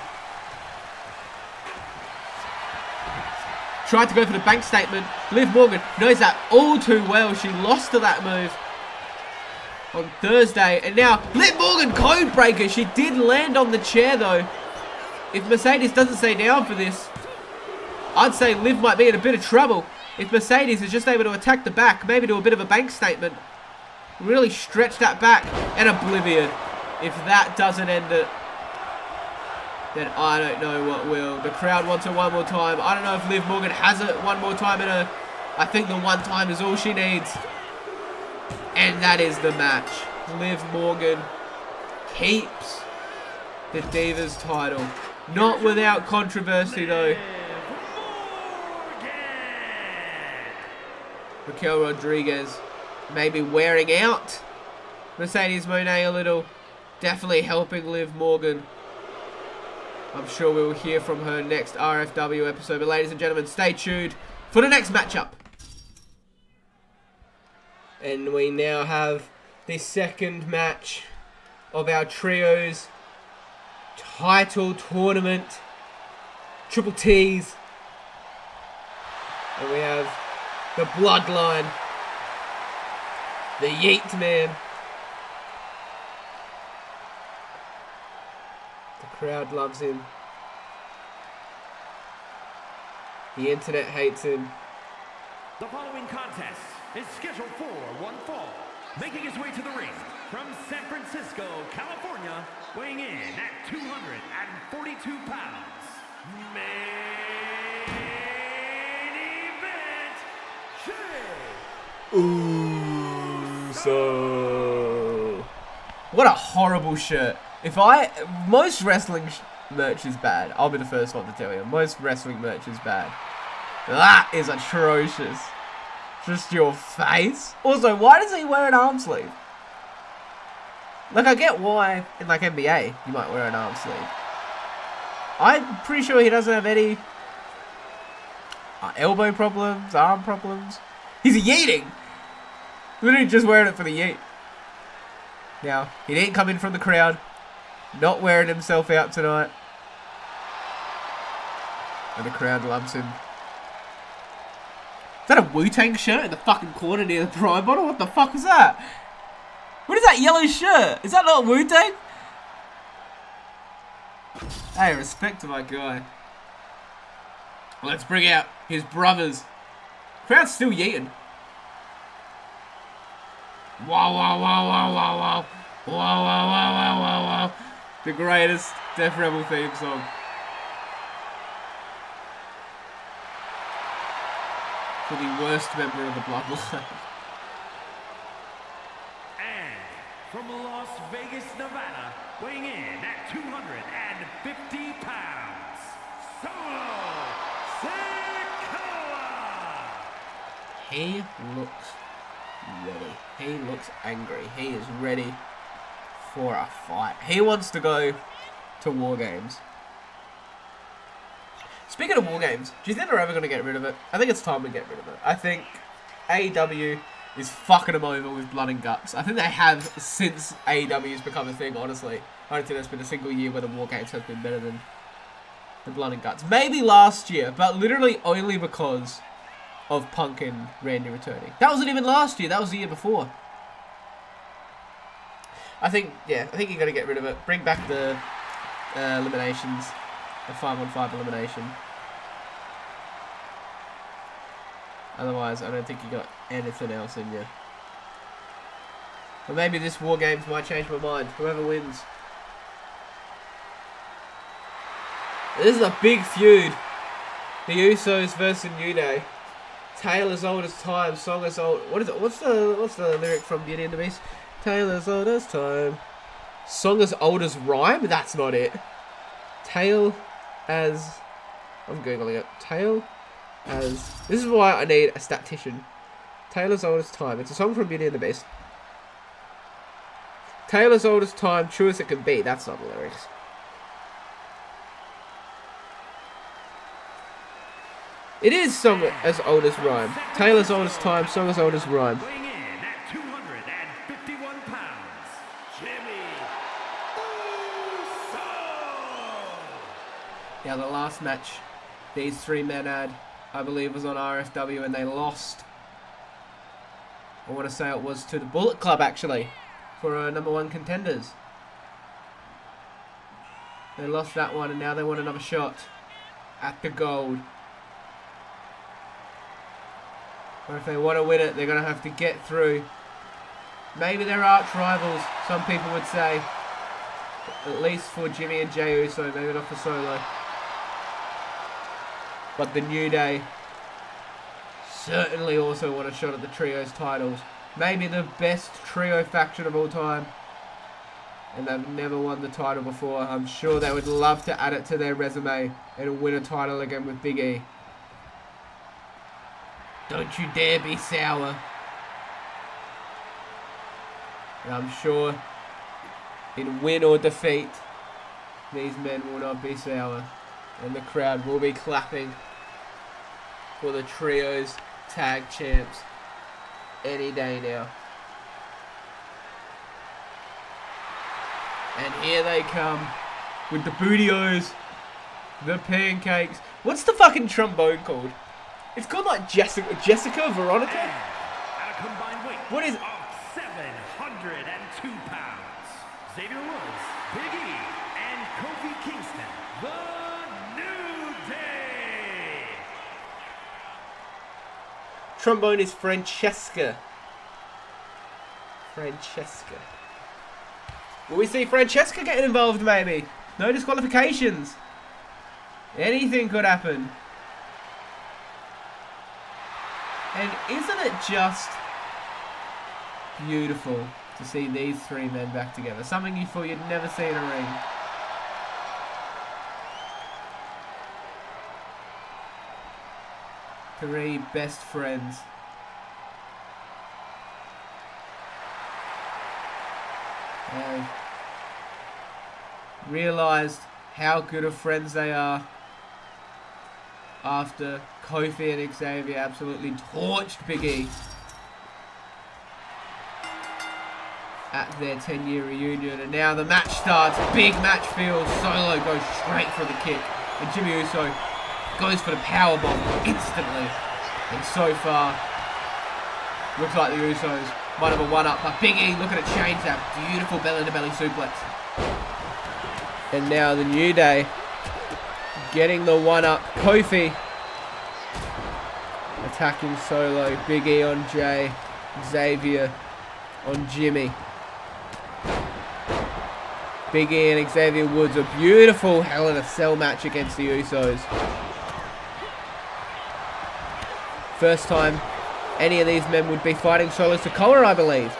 Tried to go for the bank statement. Liv Morgan knows that all too well. She lost to that move on Thursday. And now Liv Morgan code breaker. She did land on the chair though. If Mercedes doesn't stay down for this, I'd say Liv might be in a bit of trouble. If Mercedes is just able to attack the back, maybe do a bit of a bank statement. Really stretch that back. And Oblivion. If that doesn't end it, then I don't know what will. The crowd wants it one more time. I don't know if Liv Morgan has it one more time in her. I think the one time is all she needs. And that is the match. Liv Morgan keeps the Divas title. Not without controversy though. Raquel Rodriguez maybe wearing out Mercedes Moné a little. Definitely helping Liv Morgan. I'm sure we will hear from her next RFW episode. But ladies and gentlemen, stay tuned for the next matchup. And we now have the second match of our trios title tournament. Triple T's. And we have the Bloodline. The Yeet Man. Crowd loves him. The internet hates him. The following contest is scheduled for one fall. Making his way to the ring from San Francisco, California, weighing in at 242 pounds. Main event, So what a horrible shirt. Most wrestling merch is bad. I'll be the first one to tell you. Most wrestling merch is bad. That is atrocious. Just your face. Also, why does he wear an arm sleeve? Like, I get why in, like, NBA, you might wear an arm sleeve. I'm pretty sure he doesn't have any elbow problems, arm problems. He's yeeting. Literally just wearing it for the yeet. Now, he didn't come in from the crowd. Not wearing himself out tonight. And the crowd loves him. Is that a Wu-Tang shirt in the fucking corner near the Prime bottle? What the fuck is that? What is that yellow shirt? Is that not Wu-Tang? Hey, respect to my guy. Let's bring out his brothers. Crowd's still yeeting. Wow, wow, wow, wow, wow, wow. Wow, wow, wow, wow, wow, wow. The greatest Death Rebel theme song. For the worst member of the Bloodline. and from Las Vegas, Nevada, weighing in at 250 pounds, Solo Sikoa. He looks ready. He looks angry. He is ready for a fight. He wants to go to WARGAMES. Speaking of WARGAMES, do you think they're ever going to get rid of it? I think it's time to get rid of it. I think AEW is fucking them over with blood and guts. I think they have since AEW has become a thing, honestly. I don't think there's been a single year where the WARGAMES has been better than the blood and guts. Maybe last year, but literally only because of Punk and Randy returning. That wasn't even last year. That was the year before. I think you got to get rid of it. Bring back the eliminations, the 5-on-5 elimination. Otherwise, I don't think you got anything else in you. Or maybe this War Games might change my mind. Whoever wins. This is a big feud. The Usos versus New Day. Tale as old as time, song as old. What is it? What's the lyric from Beauty and the Beast? Tale as old as time, song as old as rhyme. That's not it. Tale as, I'm googling it. Tale as. This is why I need a statistician. Tale as old as time. It's a song from Beauty and the Beast. Tale as old as time, true as it can be. That's not the lyrics. It is song as old as rhyme. Tale as old as time, song as old as rhyme. Weighing in at 251 pounds, Jimmy Uso. Now the last match these three men had, I believe, was on RFW and they lost. I want to say it was to the Bullet Club actually, for #1 contenders. They lost that one and now they want another shot at the gold. Or if they want to win it, they're going to have to get through. Maybe they're arch rivals, some people would say. At least for Jimmy and Jey Uso, maybe not for Solo. But the New Day certainly also want a shot at the trios titles. Maybe the best trio faction of all time. And they've never won the title before. I'm sure they would love to add it to their resume and win a title again with Big E. Don't you dare be sour. And I'm sure in win or defeat, these men will not be sour. And the crowd will be clapping for the trios tag champs any day now. And here they come with the bootios, the pancakes. What's the fucking trombone called? It's called like Jessica Veronica? At a combined weight What is it? of 702 pounds, Xavier Woods, Big E, and Kofi Kingston, the New Day. Trombone is Francesca. Will we see Francesca getting involved maybe? No disqualifications. Anything could happen. And isn't it just beautiful to see these three men back together? Something you thought you'd never see in a ring. Three best friends. They've realised how good of friends they are after Kofi and Xavier absolutely torched Big E at their 10-year reunion. And now the match starts. Big match feels. Solo goes straight for the kick. And Jimmy Uso goes for the powerbomb instantly. And so far, looks like the Usos might have a one-up. But Big E, look at it change that beautiful belly-to-belly suplex. And now the New Day getting the one-up. Kofi attacking Solo. Big E on Jay. Xavier on Jimmy. Big E and Xavier Woods, a beautiful Hell in a Cell match against the Usos. First time any of these men would be fighting Solo Sikoa, I believe.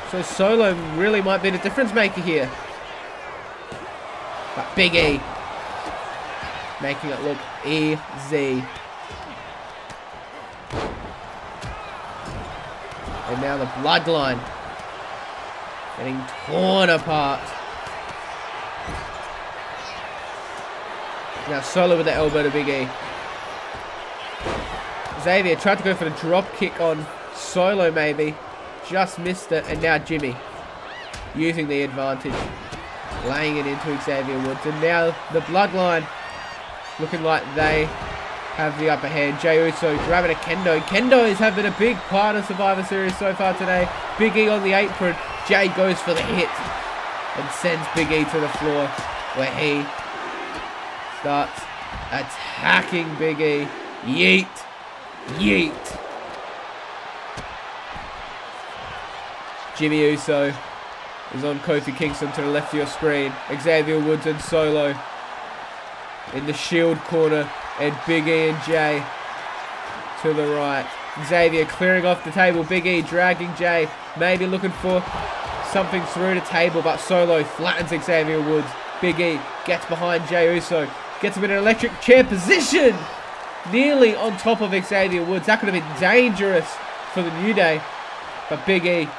So Solo really might be the difference maker here. But Big E making it look easy. And now the Bloodline getting torn apart. Now Solo with the elbow to Big E. Xavier tried to go for the drop kick on Solo maybe. Just missed it. And now Jimmy using the advantage. Laying it into Xavier Woods. And now the Bloodline looking like they have the upper hand. Jey Uso grabbing a kendo. Kendo is having a big part of Survivor Series so far today. Big E on the apron. Jay goes for the hit and sends Big E to the floor where he starts attacking Big E. Yeet. Yeet. Jimmy Uso is on Kofi Kingston to the left of your screen. Xavier Woods and Solo in the Shield corner, and Big E and Jay to the right. Xavier clearing off the table. Big E dragging Jay, maybe looking for something through the table, but Solo flattens Xavier Woods. Big E gets behind Jay Uso, gets him in an electric chair position, nearly on top of Xavier Woods. That could have been dangerous for the New Day, but Big E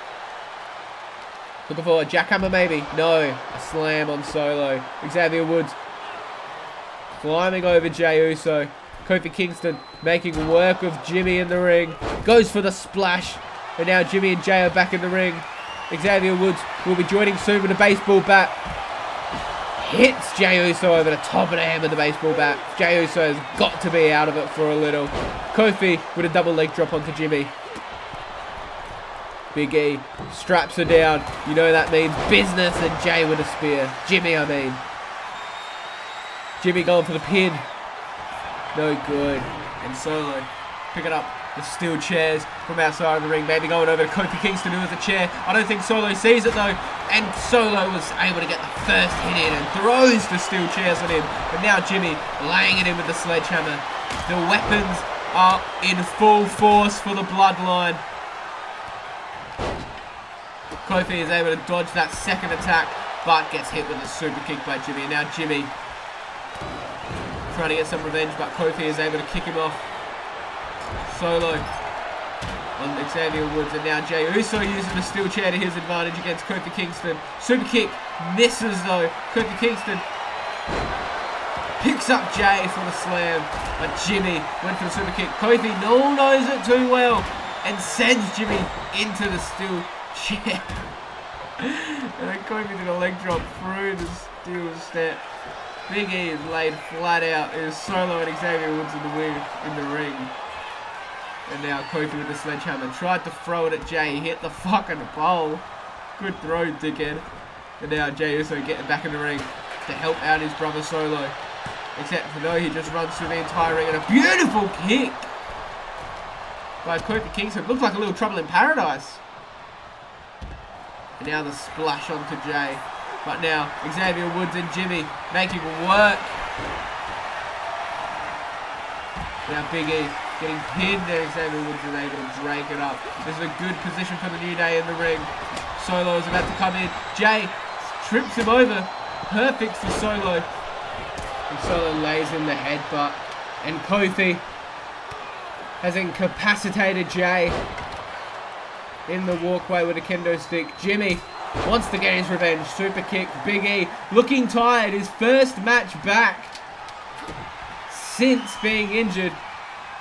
looking for a jackhammer maybe. No, a slam on Solo. Xavier Woods climbing over Jay Uso. Kofi Kingston making work of Jimmy in the ring. Goes for the splash. And now Jimmy and Jay are back in the ring. Xavier Woods will be joining soon with a baseball bat. Hits Jay Uso over the top of the head with the baseball bat. Jay Uso has got to be out of it for a little. Kofi with a double leg drop onto Jimmy. Big E straps her down. You know that means business, and Jay with a spear. Jimmy, I mean. Jimmy going for the pin. No good. And Solo picking up the steel chairs from outside of the ring. Maybe going over to Kofi Kingston, who has a chair. I don't think Solo sees it though. And Solo was able to get the first hit in and throws the steel chairs on him. But now Jimmy laying it in with the sledgehammer. The weapons are in full force for the Bloodline. Kofi is able to dodge that second attack, but gets hit with a super kick by Jimmy. And now Jimmy trying to get some revenge, but Kofi is able to kick him off. Solo on Xavier Woods, and now Jay Uso using the steel chair to his advantage against Kofi Kingston. Super kick misses though. Kofi Kingston picks up Jay for the slam, but Jimmy went for the super kick. Kofi knows it too well and sends Jimmy into the steel chair. And then Kofi did a leg drop through the steel step. Big E is laid flat out. It is Solo and Xavier Woods in the ring. And now Kofi with the sledgehammer. Tried to throw it at Jay. He hit the fucking bowl. Good throw, dickhead. And now Jay Uso getting back in the ring to help out his brother Solo. Except for no, he just runs through the entire ring. And a beautiful kick by Kofi Kingston. Looks like a little trouble in paradise. And now the splash onto Jay. But now Xavier Woods and Jimmy making work. Now Big E getting pinned, and Xavier Woods is able to drag it up. This is a good position for the New Day in the ring. Solo is about to come in. Jay trips him over. Perfect for Solo. And Solo lays in the headbutt. And Kofi has incapacitated Jay in the walkway with a kendo stick. Jimmy wants to get his revenge. Super kick. Big E looking tired. His first match back since being injured.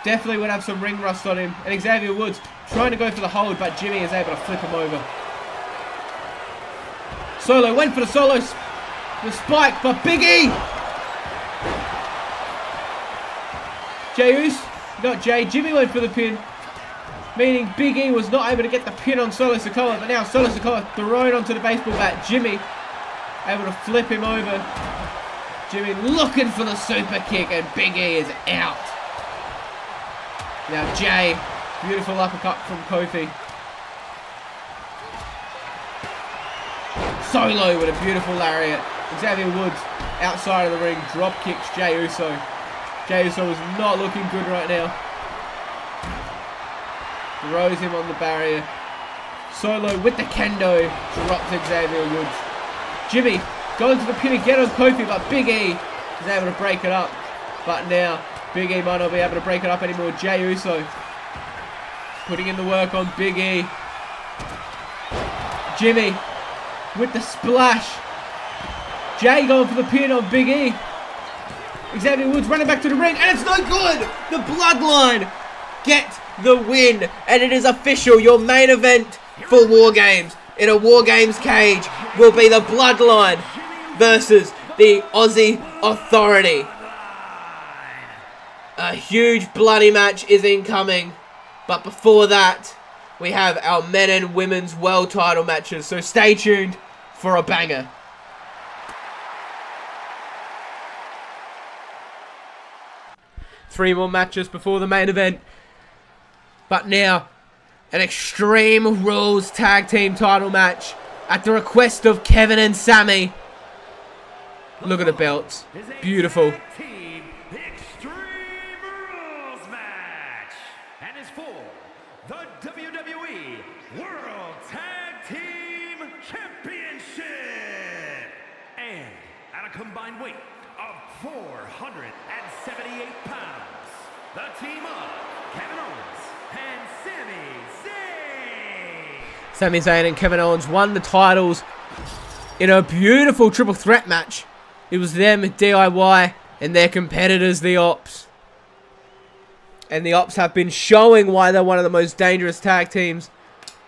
Definitely would have some ring rust on him. And Xavier Woods trying to go for the hold, but Jimmy is able to flip him over. Solo went for the the spike, but Big E! Not Jay. Jimmy went for the pin. Meaning Big E was not able to get the pin on Solo Sikoa, but now Solo Sikoa thrown onto the baseball bat. Jimmy able to flip him over. Jimmy looking for the super kick, and Big E is out. Now Jay, beautiful uppercut from Kofi. Solo with a beautiful lariat. Xavier Woods outside of the ring, drop kicks Jay Uso. Jay Uso is not looking good right now. Throws him on the barrier. Solo with the kendo drops Xavier Woods. Jimmy going to the pin again on Kofi, but Big E is able to break it up. But now Big E might not be able to break it up anymore. Jay Uso putting in the work on Big E. Jimmy with the splash. Jay going for the pin on Big E. Xavier Woods running back to the ring, and it's no good! The Bloodline get the win, and it is official. Your main event for War Games in a War Games cage will be the Bloodline versus the Aussie Authority. A huge bloody match is incoming, but before that we have our men and women's world title matches, so stay tuned for a banger. Three more matches before the main event. But now, an Extreme Rules Tag Team title match at the request of Kevin and Sammy. Look at the belts. Beautiful. Team Extreme Rules match. And is for the WWE World Tag Team Championship. And at a combined weight of 478 pounds, the team of Kevin Owens and Sami Zayn. Sami Zayn and Kevin Owens won the titles in a beautiful triple threat match. It was them, DIY, and their competitors, the Ops. And the Ops have been showing why they're one of the most dangerous tag teams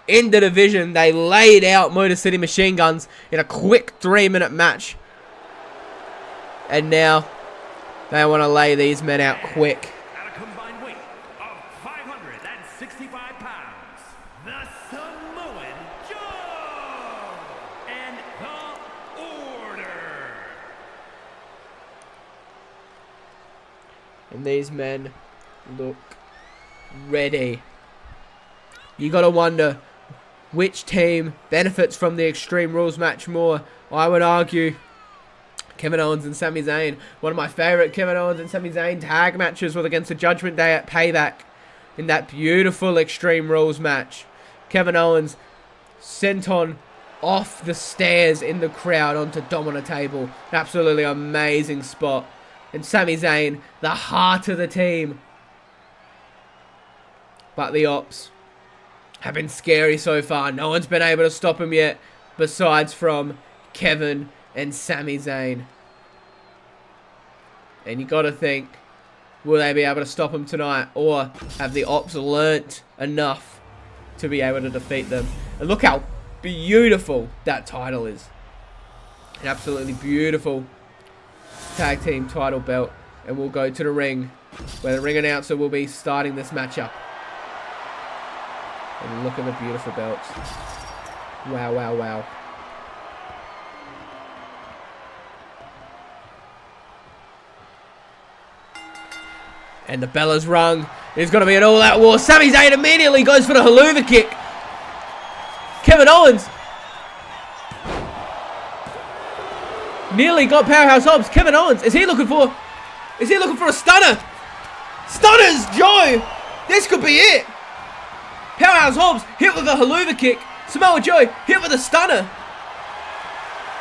in the division. They laid out Motor City Machine Guns in a quick 3-minute match. And now they want to lay these men out quick. At a combined weight of 565 pounds, the Samoan Joe and the Order. And these men look ready. You gotta wonder which team benefits from the Extreme Rules match more. I would argue Kevin Owens and Sami Zayn. One of my favourite Kevin Owens and Sami Zayn tag matches was against the Judgment Day at Payback in that beautiful Extreme Rules match. Kevin Owens sent on off the stairs in the crowd onto Dom on a table. Absolutely amazing spot. And Sami Zayn, the heart of the team. But the Ops have been scary so far. No one's been able to stop him yet, besides from Kevin and Sami Zayn. And you gotta think, will they be able to stop him tonight? Or have the Ops learnt enough to be able to defeat them? And look how beautiful that title is. An absolutely beautiful tag team title belt. And we'll go to the ring, where the ring announcer will be starting this matchup. And look at the beautiful belts. Wow, wow, wow. And the bell is rung. It's going to be an all-out war. Sami Zayn immediately goes for the haluva kick. Kevin Owens nearly got Powerhouse Hobbs. Kevin Owens, is he looking for a stunner? Stunners, Joe. This could be it. Powerhouse Hobbs hit with a haluva kick. Samoa Joe hit with a stunner.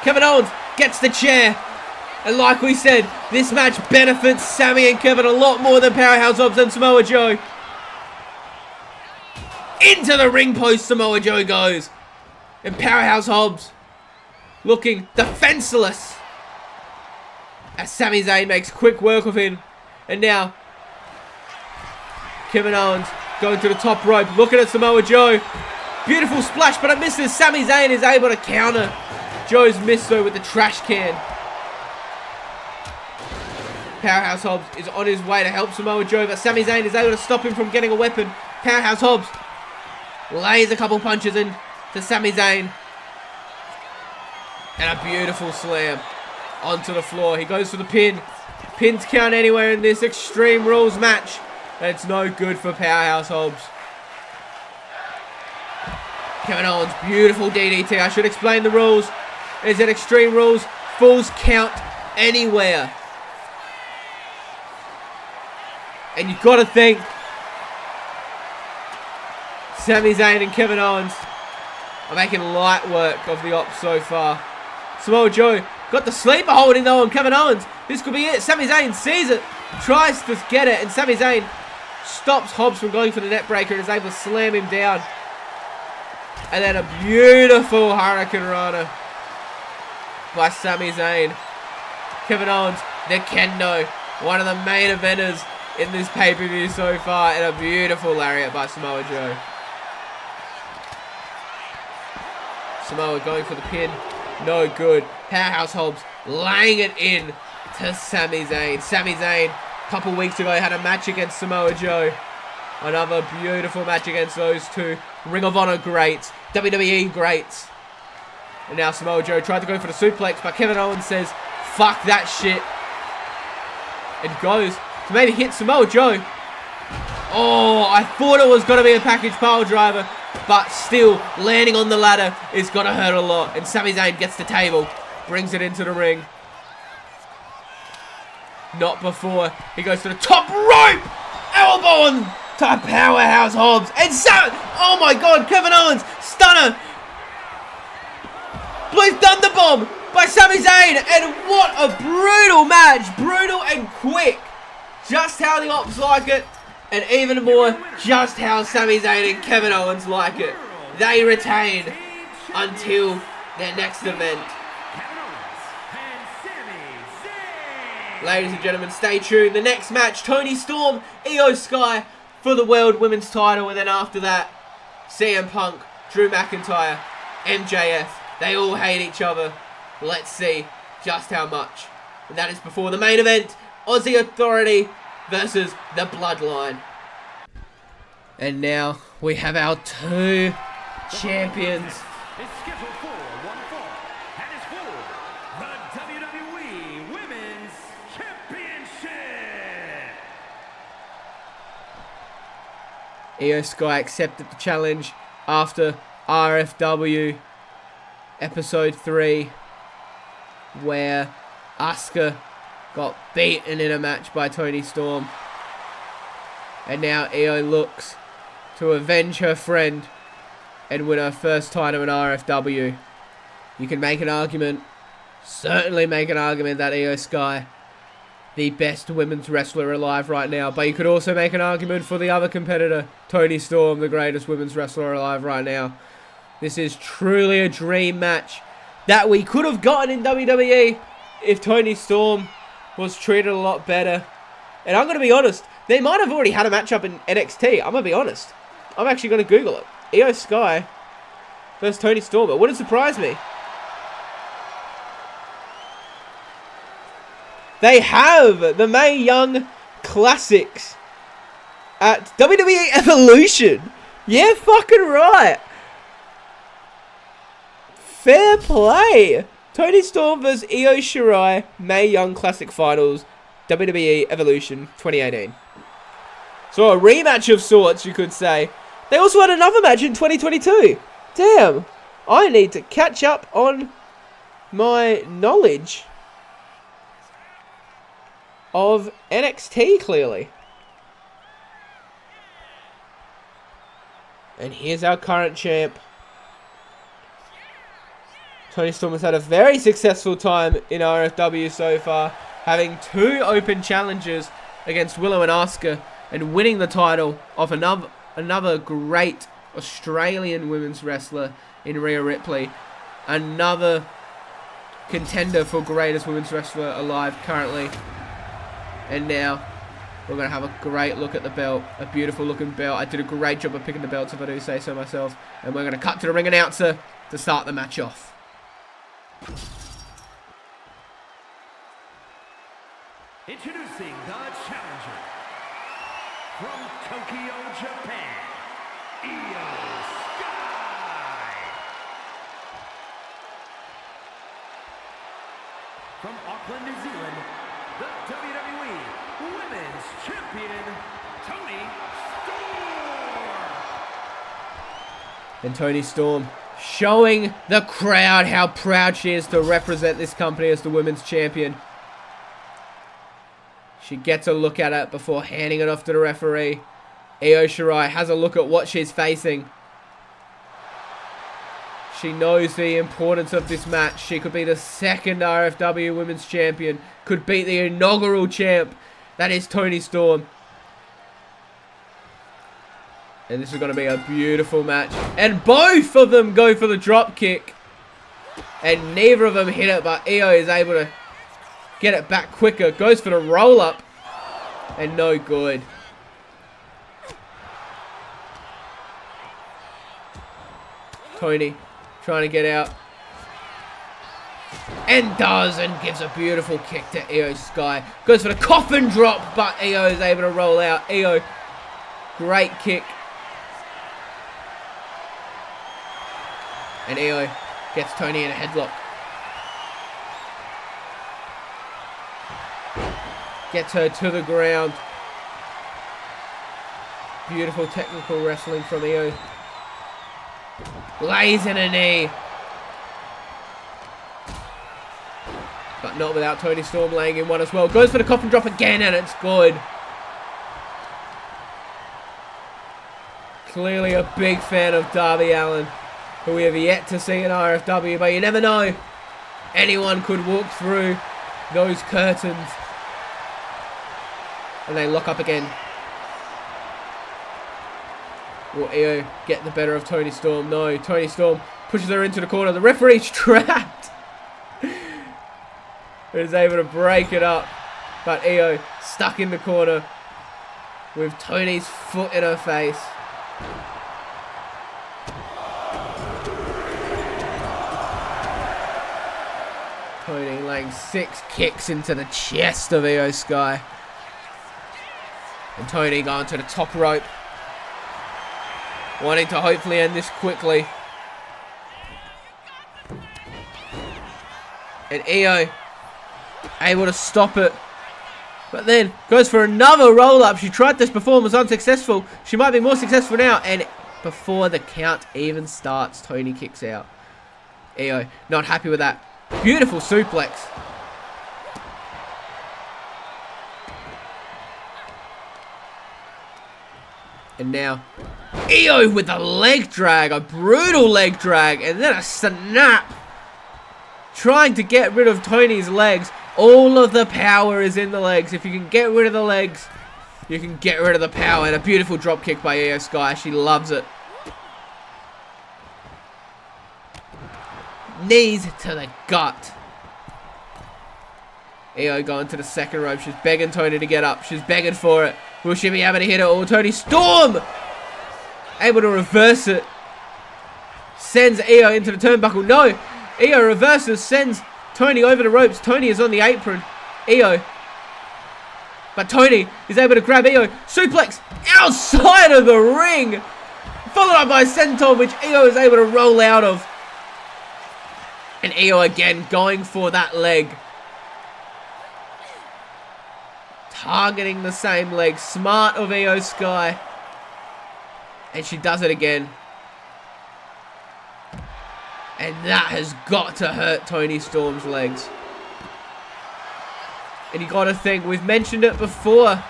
Kevin Owens gets the chair. And like we said, this match benefits Sami and Kevin a lot more than Powerhouse Hobbs and Samoa Joe. Into the ring post Samoa Joe goes. And Powerhouse Hobbs looking defenseless as Sami Zayn makes quick work of him. And now Kevin Owens going to the top rope, looking at Samoa Joe. Beautiful splash, but it misses. Sami Zayn is able to counter. Joe's missed though with the trash can. Powerhouse Hobbs is on his way to help Samoa Joe, but Sami Zayn is able to stop him from getting a weapon. Powerhouse Hobbs lays a couple punches in to Sami Zayn. And a beautiful slam onto the floor. He goes for the pin. Pins count anywhere in this Extreme Rules match. And it's no good for Powerhouse Hobbs. Kevin Owens, beautiful DDT. I should explain the rules. Is it Extreme Rules? Falls count anywhere. And you've got to think Sami Zayn and Kevin Owens are making light work of the Ops so far. Samoa Joe got the sleeper holding though on Kevin Owens. This could be it. Sami Zayn sees it, tries to get it, and Sami Zayn stops Hobbs from going for the net breaker and is able to slam him down. And then a beautiful Hurricane Rana by Sami Zayn. Kevin Owens, the kendo, one of the main eventers in this pay-per-view so far, and a beautiful lariat by Samoa Joe. Samoa going for the pin, no good. Powerhouse Hobbs laying it in to Sami Zayn. Sami Zayn, a couple weeks ago, had a match against Samoa Joe. Another beautiful match against those two Ring of Honor greats, WWE greats. And now Samoa Joe tried to go for the suplex, but Kevin Owens says, fuck that shit. And goes to maybe hit Samoa Joe. Oh, I thought it was going to be a package pile driver, but still, landing on the ladder is going to hurt a lot. And Sami Zayn gets the table, brings it into the ring. Not before he goes to the top rope. Elbow on to Powerhouse Hobbs. And oh my God, Kevin Owens, stunner. Blue Thunder Bomb by Sami Zayn. And what a brutal match. Brutal and quick. Just how the Ops like it. And even more, just how Sami Zayn and Kevin Owens like it. They retain until their next event. Ladies and gentlemen, stay tuned. The next match, Toni Storm, Io Sky for the World Women's title. And then after that, CM Punk, Drew McIntyre, MJF. They all hate each other. Let's see just how much. And that is before the main event, Aussie Authority versus the Bloodline. And now we have our two champions. It's scheduled for one fall, and it's for the WWE Women's Championship. Io Sky accepted the challenge after RFW episode 3, where Asuka got beaten in a match by Toni Storm. And now Io looks to avenge her friend and win her first title in RFW. You can make an argument, certainly make an argument, that Io Sky, the best women's wrestler alive right now. But you could also make an argument for the other competitor, Toni Storm, the greatest women's wrestler alive right now. This is truly a dream match that we could have gotten in WWE if Toni Storm was treated a lot better. And I'm going to be honest, they might have already had a matchup in NXT. I'm going to be honest. I'm actually going to Google it. Io Sky versus Toni Storm. It wouldn't surprise me. They have the Mae Young Classics at WWE Evolution. Yeah, fucking right. Fair play. Toni Storm versus Io Shirai, Mae Young Classic Finals, WWE Evolution 2018. So a rematch of sorts, you could say. They also had another match in 2022. Damn. I need to catch up on my knowledge of NXT, clearly. And here's our current champ. Toni Storm has had a very successful time in RFW so far, having 2 open challenges against Willow and Asuka, and winning the title off another great Australian women's wrestler in Rhea Ripley. Another contender for greatest women's wrestler alive currently. And now we're going to have a great look at the belt. A beautiful looking belt. I did a great job of picking the belts, if I do say so myself. And we're going to cut to the ring announcer to start the match off. Introducing the challenger from Tokyo, Japan, Io Sky. From Auckland, New Zealand, the WWE Women's Champion, Toni Storm. And Toni Storm showing the crowd how proud she is to represent this company as the women's champion. She gets a look at it before handing it off to the referee. Io Shirai has a look at what she's facing. She knows the importance of this match. She could be the second RFW Women's Champion. Could beat the inaugural champ. That is Toni Storm. And this is going to be a beautiful match. And both of them go for the drop kick. And neither of them hit it, but Io is able to get it back quicker. Goes for the roll up. And no good. Toni trying to get out. And does, and gives a beautiful kick to Io Sky. Goes for the coffin drop, but Io is able to roll out. Io, great kick. And Io gets Toni in a headlock. Gets her to the ground. Beautiful technical wrestling from Io. Lays in a knee. But not without Toni Storm laying in one as well. Goes for the coffin drop again, and it's good. Clearly a big fan of Darby Allin, who we have yet to see in RFW, but you never know. Anyone could walk through those curtains. And they lock up again. Will Io get the better of Toni Storm? No, Toni Storm pushes her into the corner. The referee's trapped. Is able to break it up. But Io stuck in the corner with Toni's foot in her face. Toni laying 6 kicks into the chest of Io Sky. And Toni going to the top rope. Wanting to hopefully end this quickly. And Io able to stop it. But then goes for another roll-up. She tried this before and was unsuccessful. She might be more successful now. And before the count even starts, Toni kicks out. Io not happy with that. Beautiful suplex. And now, Io with a leg drag. A brutal leg drag. And then a snap. Trying to get rid of Toni's legs. All of the power is in the legs. If you can get rid of the legs, you can get rid of the power. And a beautiful drop kick by Io Sky. She loves it. Knees to the gut. Io going to the second rope. She's begging Toni to get up. She's begging for it. Will she be able to hit it? Or Toni Storm able to reverse it. Sends Io into the turnbuckle. No. Io reverses. Sends Toni over the ropes. Toni is on the apron. Io. But Toni is able to grab Io. Suplex outside of the ring. Followed up by a senton, which Io is able to roll out of. And Io again going for that leg. Targeting the same leg. Smart of Io Sky. And she does it again. And that has got to hurt Toni Storm's legs. And you got to think, we've mentioned it before.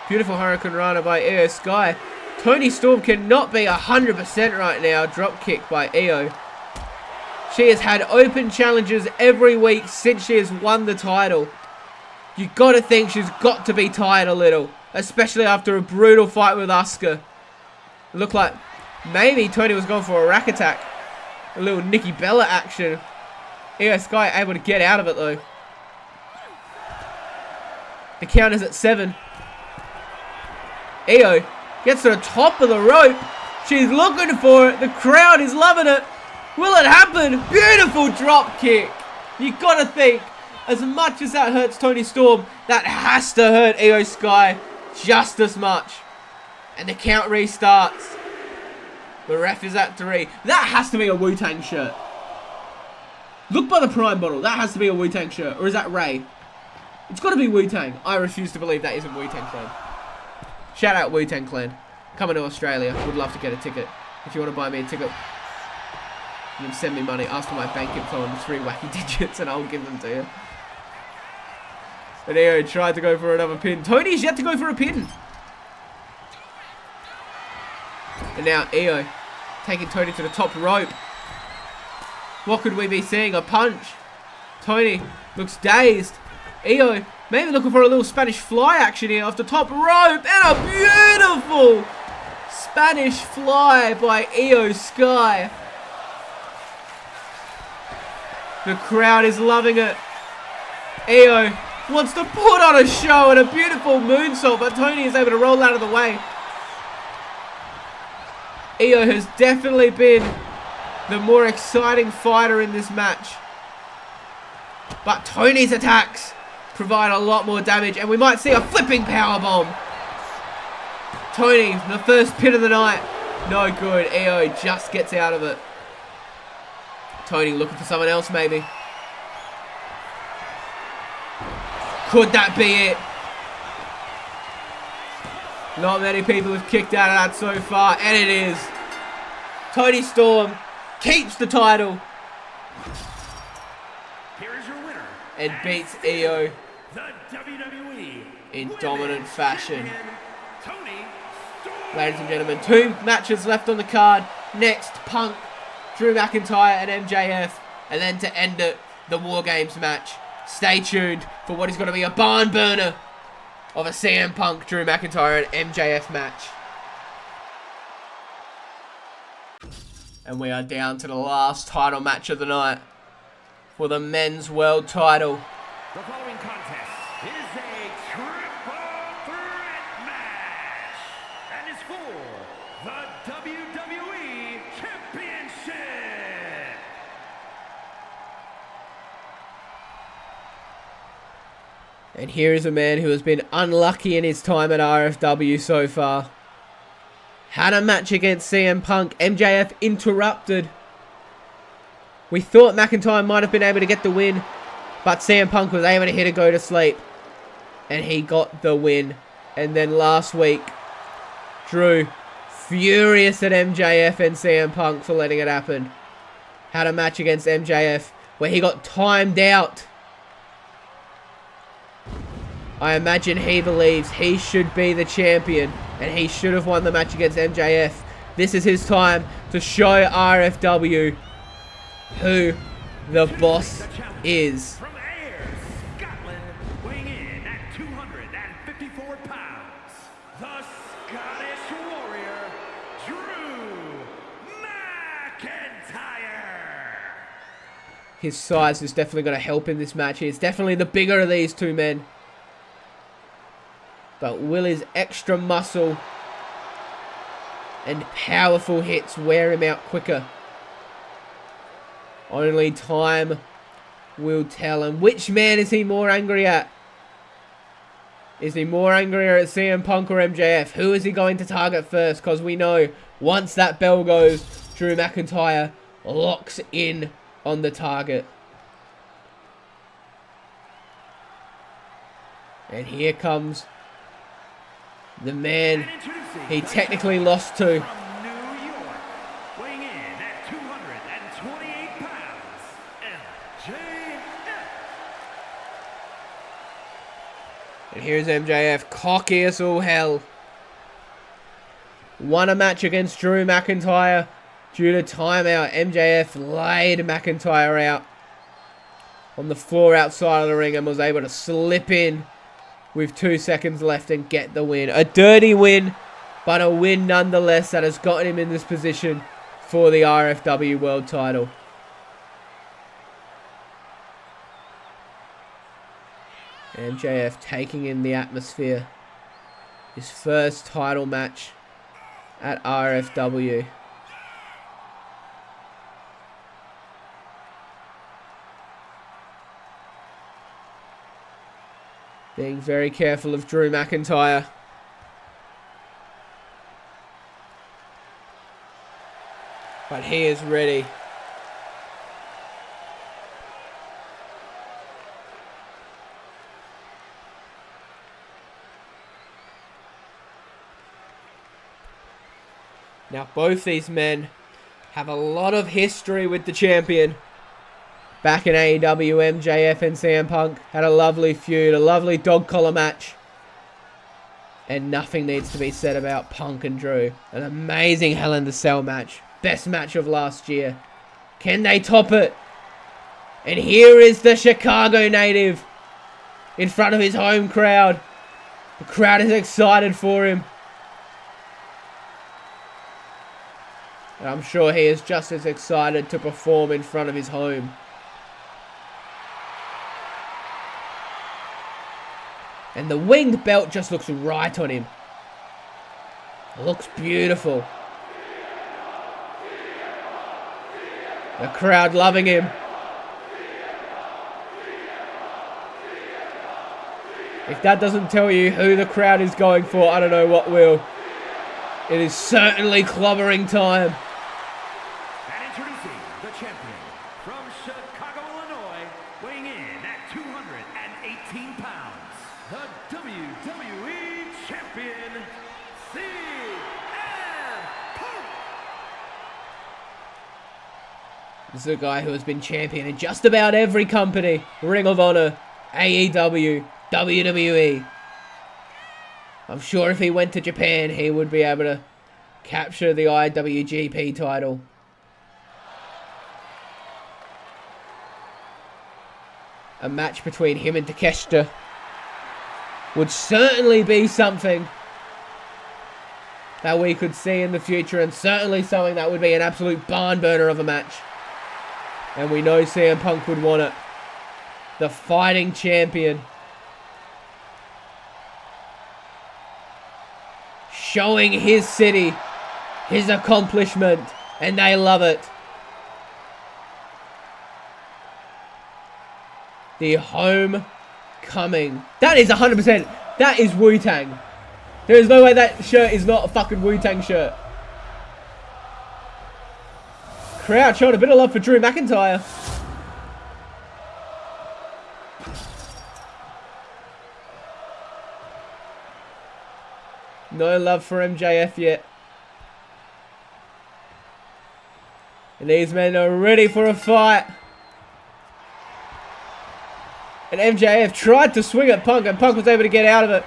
Beautiful Hurricane Rana by Io Sky. Toni Storm cannot be 100% right now. Drop kick by Io. She has had open challenges every week since she has won the title. You got to think she's got to be tired a little. Especially after a brutal fight with Asuka. It looked like maybe Toni was going for a rack attack. A little Nikki Bella action. Io Sky able to get out of it though. The count is at 7. Io gets to the top of the rope. She's looking for it. The crowd is loving it. Will it happen? Beautiful drop kick. You gotta think, as much as that hurts Toni Storm, that has to hurt Io Sky just as much. And the count restarts. The ref is at 3. That has to be a Wu-Tang shirt. Look by the Prime bottle. That has to be a Wu-Tang shirt. Or is that Ray? It's got to be Wu-Tang. I refuse to believe that isn't Wu-Tang Clan. Shout out Wu-Tang Clan. Coming to Australia. Would love to get a ticket. If you want to buy me a ticket, you can send me money. Ask for my bank info and 3 wacky digits and I'll give them to you. But Io tried to go for another pin. Toni's yet to go for a pin. And now Io taking Toni to the top rope. What could we be seeing? A punch. Toni looks dazed. Io maybe looking for a little Spanish fly action here off the top rope. And a beautiful Spanish fly by Io Sky. The crowd is loving it. Io wants to put on a show and a beautiful moonsault, but Toni is able to roll out of the way. Io has definitely been the more exciting fighter in this match. But Toni's attacks provide a lot more damage, and we might see a flipping powerbomb. Toni, the first pin of the night. No good. Io just gets out of it. Toni looking for someone else, maybe. Could that be it? Not many people have kicked out of that so far, and it is. Tony Storm keeps the title. Here is your winner. And beats EO The WWE in dominant fashion. Tony Storm. Ladies and gentlemen, 2 matches left on the card. Next, Punk, Drew McIntyre and MJF. And then to end it, the War Games match. Stay tuned for what is going to be a barn burner of a CM Punk, Drew McIntyre and MJF match. And we are down to the last title match of the night for the men's world title. The following contest is a triple threat match and is for the WWE Championship. And here is a man who has been unlucky in his time at RFW so far. Had a match against CM Punk. MJF interrupted. We thought McIntyre might have been able to get the win, but CM Punk was able to hit a go to sleep. And he got the win. And then last week, Drew, furious at MJF and CM Punk for letting it happen, had a match against MJF where he got timed out. I imagine he believes he should be the champion and he should have won the match against MJF. This is his time to show RFW who the boss is. From Ayr, Scotland, weighing in at 254 pounds, the Scottish Warrior, Drew McIntyre. His size is definitely going to help in this match. He's definitely the bigger of these two men. But will his extra muscle and powerful hits wear him out quicker? Only time will tell. And which man is he more angry at? Is he more angry at CM Punk or MJF? Who is he going to target first? Because we know once that bell goes, Drew McIntyre locks in on the target. And here comes the man he technically lost to. From New York, weighing in at 228 pounds, MJF. And here's MJF, cocky as all hell. Won a match against Drew McIntyre due to timeout. MJF laid McIntyre out on the floor outside of the ring and was able to slip in with 2 seconds left and get the win. A dirty win, but a win nonetheless that has gotten him in this position for the RFW World title. MJF taking in the atmosphere. His first title match at RFW. Being very careful of Drew McIntyre. But he is ready. Now both these men have a lot of history with the champion. Back in AEW, MJF and CM Punk had a lovely feud, a lovely dog collar match. And nothing needs to be said about Punk and Drew. An amazing Hell in the Cell match. Best match of last year. Can they top it? And here is the Chicago native in front of his home crowd. The crowd is excited for him. And I'm sure he is just as excited to perform in front of his home. And the winged belt just looks right on him. It looks beautiful. The crowd loving him. If that doesn't tell you who the crowd is going for, I don't know what will. It is certainly clobbering time. And introducing the champion from Chicago, Illinois, weighing in at 218 pounds, the WWE Champion, Punk. This is a guy who has been champion in just about every company. Ring of Honor, AEW, WWE. I'm sure if he went to Japan, he would be able to capture the IWGP title. A match between him and Takeshita would certainly be something that we could see in the future, and certainly something that would be an absolute barn burner of a match. And we know CM Punk would want it. The fighting champion. Showing his city, his accomplishment, and they love it. The homecoming. That is 100%. That is Wu-Tang. There is no way that shirt is not a fucking Wu-Tang shirt. Crowd showing a bit of love for Drew McIntyre. No love for MJF yet. And these men are ready for a fight. And MJF tried to swing at Punk, and Punk was able to get out of it.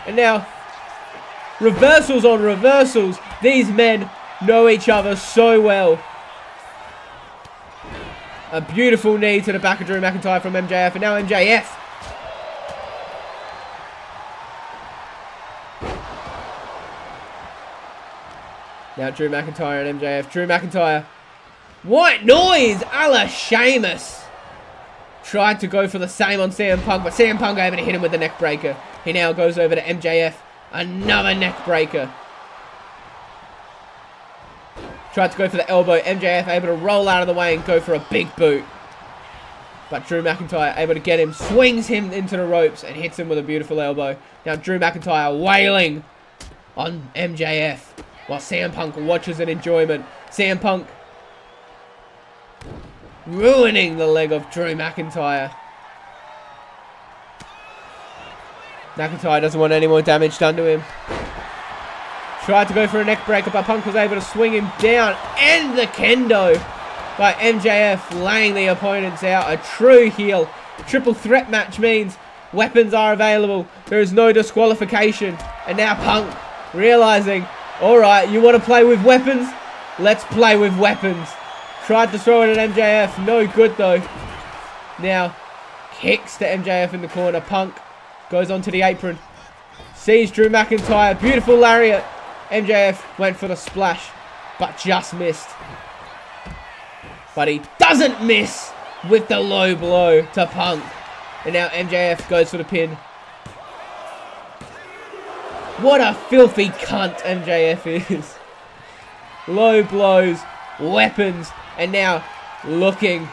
And now, reversals on reversals. These men know each other so well. A beautiful knee to the back of Drew McIntyre from MJF. And now MJF. Now Drew McIntyre and MJF. Drew McIntyre. White noise a la Sheamus. Tried to go for the same on CM Punk, but CM Punk able to hit him with the neck breaker. He now goes over to MJF. Another neck breaker. Tried to go for the elbow. MJF able to roll out of the way and go for a big boot. But Drew McIntyre able to get him. Swings him into the ropes and hits him with a beautiful elbow. Now Drew McIntyre wailing on MJF. While CM Punk watches in enjoyment. CM Punk ruining the leg of Drew McIntyre. McIntyre doesn't want any more damage done to him. Tried to go for a neck breaker, but Punk was able to swing him down. And the kendo by MJF, laying the opponents out. A true heel. Triple threat match means weapons are available. There is no disqualification. And now Punk realizing, alright, you want to play with weapons? Let's play with weapons. Tried to throw it at MJF. No good though. Now, kicks to MJF in the corner. Punk goes onto the apron. Sees Drew McIntyre. Beautiful lariat. MJF went for the splash, but just missed. But he doesn't miss with the low blow to Punk. And now MJF goes for the pin. What a filthy cunt MJF is. Low blows, weapons, and now looking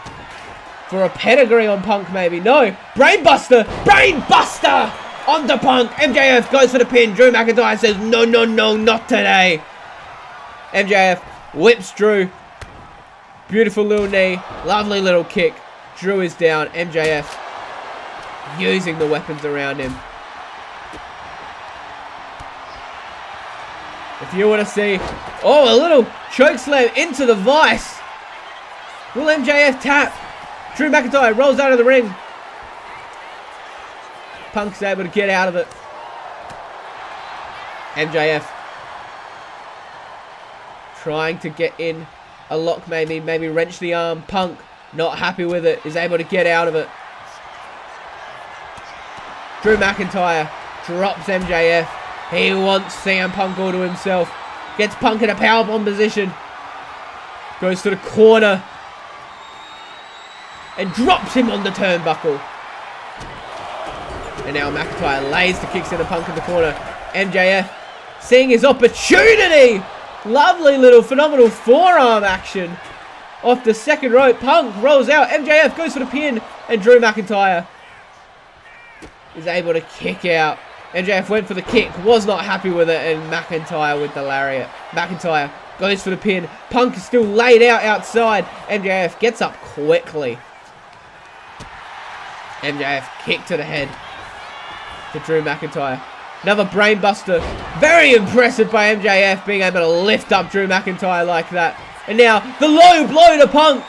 for a pedigree on Punk maybe. No, Brainbuster! Brainbuster! Onto Punk. MJF goes for the pin. Drew McIntyre says, no, no, no, not today. MJF whips Drew. Beautiful little knee. Lovely little kick. Drew is down. MJF using the weapons around him. If you want to see... Oh, a little choke slam into the vice. Will MJF tap? Drew McIntyre rolls out of the ring. Punk's able to get out of it. MJF trying to get in a lock maybe wrench the arm. Punk not happy with it, is able to get out of it. Drew McIntyre drops MJF. He wants CM Punk all to himself. Gets Punk in a powerbomb position. Goes to the corner. And drops him on the turnbuckle. And now McIntyre lays the kicks into Punk in the corner. MJF seeing his opportunity. Lovely little phenomenal forearm action. Off the second rope. Punk rolls out. MJF goes for the pin. And Drew McIntyre is able to kick out. MJF went for the kick. Was not happy with it. And McIntyre with the lariat. McIntyre goes for the pin. Punk is still laid out outside. MJF gets up quickly. MJF kick to the head to Drew McIntyre. Another brainbuster. Very impressive by MJF being able to lift up Drew McIntyre like that. And now the low blow to Punk.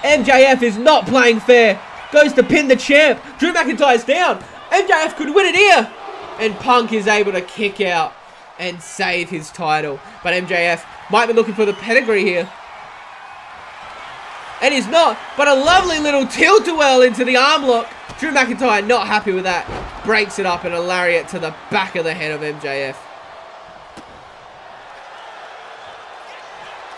MJF is not playing fair. Goes to pin the champ. Drew McIntyre's down. MJF could win it here. And Punk is able to kick out and save his title. But MJF might be looking for the pedigree here. And he's not. But a lovely little tilt-a-whirl into the arm lock. Drew McIntyre not happy with that. Breaks it up and a lariat to the back of the head of MJF.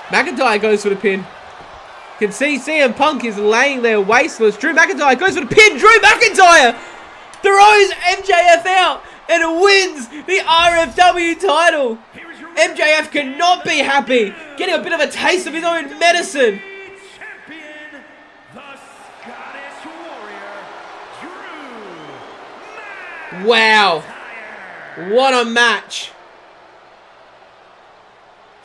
McIntyre goes for the pin. You can see CM Punk is laying there wasteless. Drew McIntyre goes for the pin. Drew McIntyre throws MJF out and wins the RFW title. MJF cannot be happy. Getting a bit of a taste of his own medicine. Champion, the Scottish Warrior, Drew Wow. McIntyre. What a match.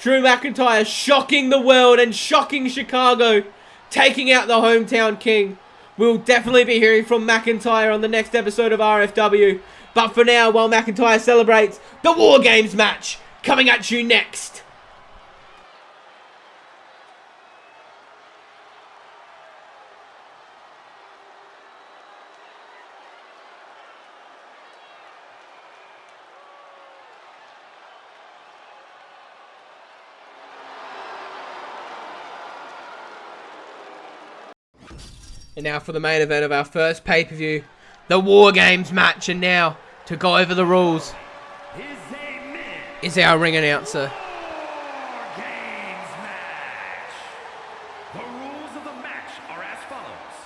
Drew McIntyre shocking the world and shocking Chicago. Taking out the hometown king. We'll definitely be hearing from McIntyre on the next episode of RFW. But for now, while McIntyre celebrates, the War Games match coming at you next. And now for the main event of our first pay-per-view, the War Games match. And now, to go over the rules, is our ring announcer. WARGAMES match. The rules of the match are as follows.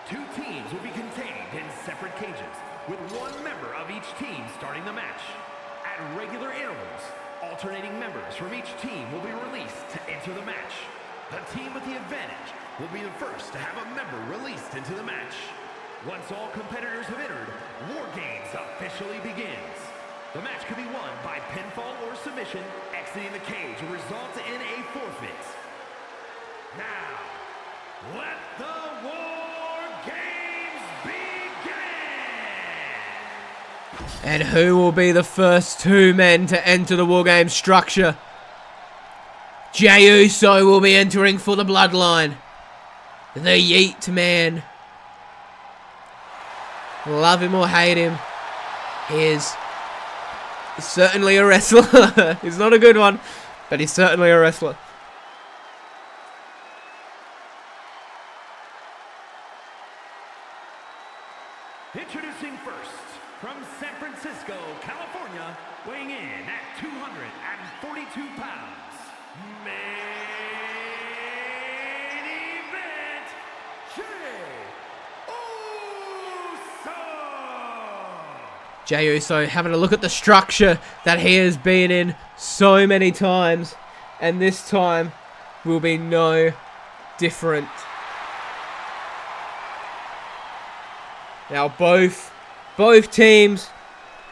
2 teams will be contained in separate cages, with 1 member of each team starting the match. At regular intervals, alternating members from each team will be released to enter the match. The team with the advantage will be the first to have a member released into the match. Once all competitors have entered, War Games officially begins. The match can be won by pinfall or submission. Exiting the cage will result in a forfeit. Now, let the War Games begin! And who will be the first 2 men to enter the War Games structure? Jey Uso will be entering for the Bloodline. The Yeet Man. Love him or hate him, he is certainly a wrestler. He's not a good one, but he's certainly a wrestler. Introducing first, from San Francisco, California, weighing in at 242 pounds, main event, Jey Uso having a look at the structure that he has been in so many times, and this time will be no different. Now both teams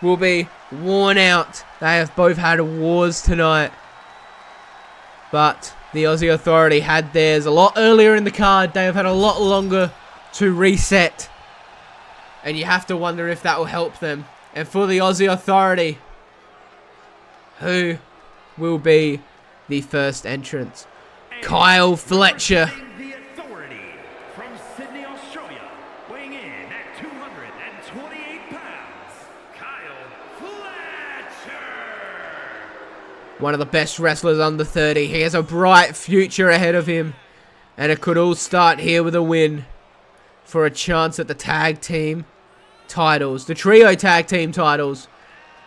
will be worn out. They have both had wars tonight. But the Aussie Authority had theirs a lot earlier in the card. They have had a lot longer to reset. And you have to wonder if that will help them. And for the Aussie Authority, who will be the first entrant? Kyle Fletcher. The Authority from Sydney, Australia, weighing in at 228 pounds, Kyle Fletcher. One of the best wrestlers under 30. He has a bright future ahead of him. And it could all start here with a win for a chance at the tag team titles, the trio tag team titles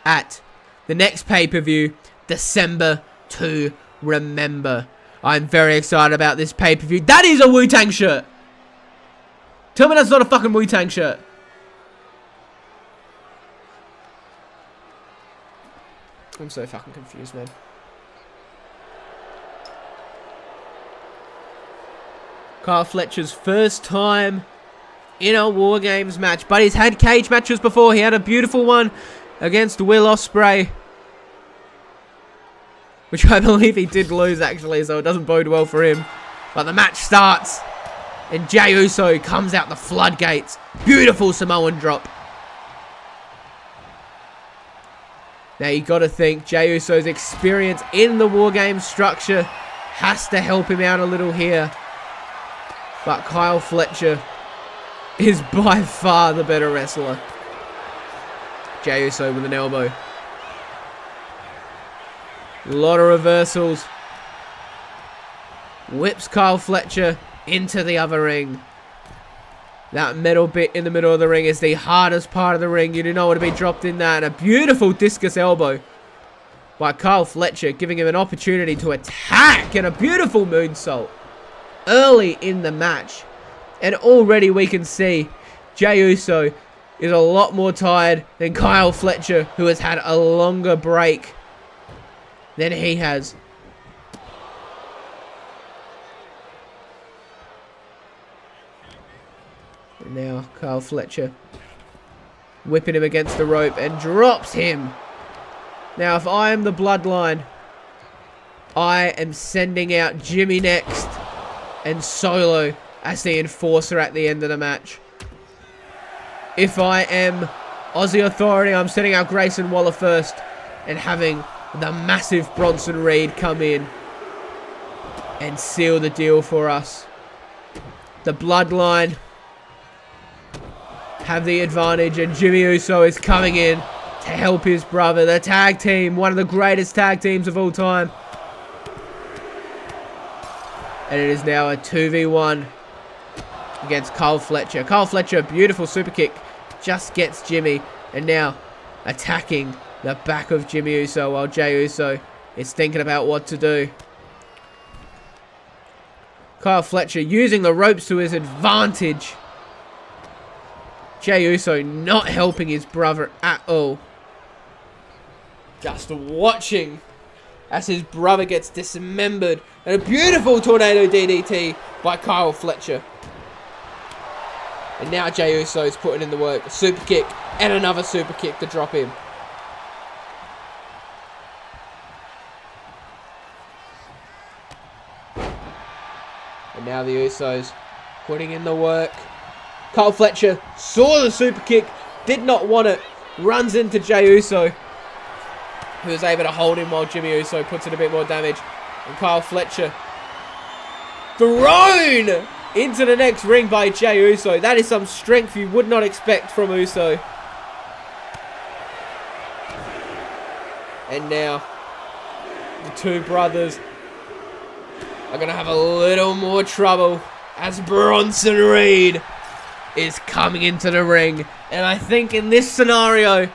at the next pay-per-view, December to remember. I'm very excited about this pay-per-view. That is a Wu-Tang shirt. Tell me that's not a fucking Wu-Tang shirt. I'm so fucking confused, man. Kyle Fletcher's first time in a War Games match, but he's had cage matches before. He had a beautiful one against Will Ospreay, which I believe he did lose, actually, so it doesn't bode well for him. But the match starts, and Jey Uso comes out the floodgates. Beautiful Samoan drop. Now you got to think Jey Uso's experience in the War Games structure has to help him out a little here. But Kyle Fletcher is by far the better wrestler. Jey Uso with an elbow. A lot of reversals. Whips Kyle Fletcher into the other ring. That metal bit in the middle of the ring is the hardest part of the ring. You do not want to be dropped in that. A beautiful discus elbow by Kyle Fletcher, giving him an opportunity to attack, and a beautiful moonsault early in the match. And already we can see Jey Uso is a lot more tired than Kyle Fletcher, who has had a longer break than he has. And now Kyle Fletcher whipping him against the rope and drops him. Now if I am the Bloodline, I am sending out Jimmy next and Solo as the enforcer at the end of the match. If I am Aussie Authority, I'm sending out Grayson Waller first and having the massive Bronson Reed come in and seal the deal for us. The Bloodline have the advantage, and Jimmy Uso is coming in to help his brother. The tag team, one of the greatest tag teams of all time. And it is now a 2v1 against Kyle Fletcher. Kyle Fletcher, beautiful super kick, just gets Jimmy, and now attacking the back of Jimmy Uso while Jey Uso is thinking about what to do. Kyle Fletcher using the ropes to his advantage. Jey Uso not helping his brother at all. Just watching as his brother gets dismembered. And a beautiful tornado DDT by Kyle Fletcher. And now Jey Uso is putting in the work. A super kick and another super kick to drop him. And now the Usos putting in the work. Kyle Fletcher saw the super kick, did not want it, runs into Jey Uso, who is able to hold him while Jimmy Uso puts in a bit more damage. And Kyle Fletcher thrown into the next ring by Jey Uso. That is some strength you would not expect from Uso. And now the two brothers are going to have a little more trouble as Bronson Reed is coming into the ring. And I think in this scenario,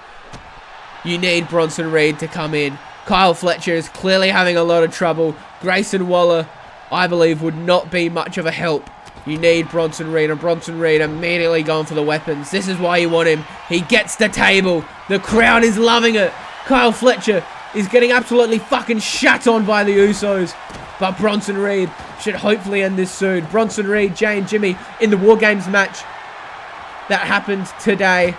you need Bronson Reed to come in. Kyle Fletcher is clearly having a lot of trouble. Grayson Waller, I believe, would not be much of a help. You need Bronson Reed, and Bronson Reed immediately going for the weapons. This is why you want him. He gets the table. The crowd is loving it. Kyle Fletcher is getting absolutely fucking shat on by the Usos. But Bronson Reed should hopefully end this soon. Bronson Reed, Jey and Jimmy in the War Games match that happened today.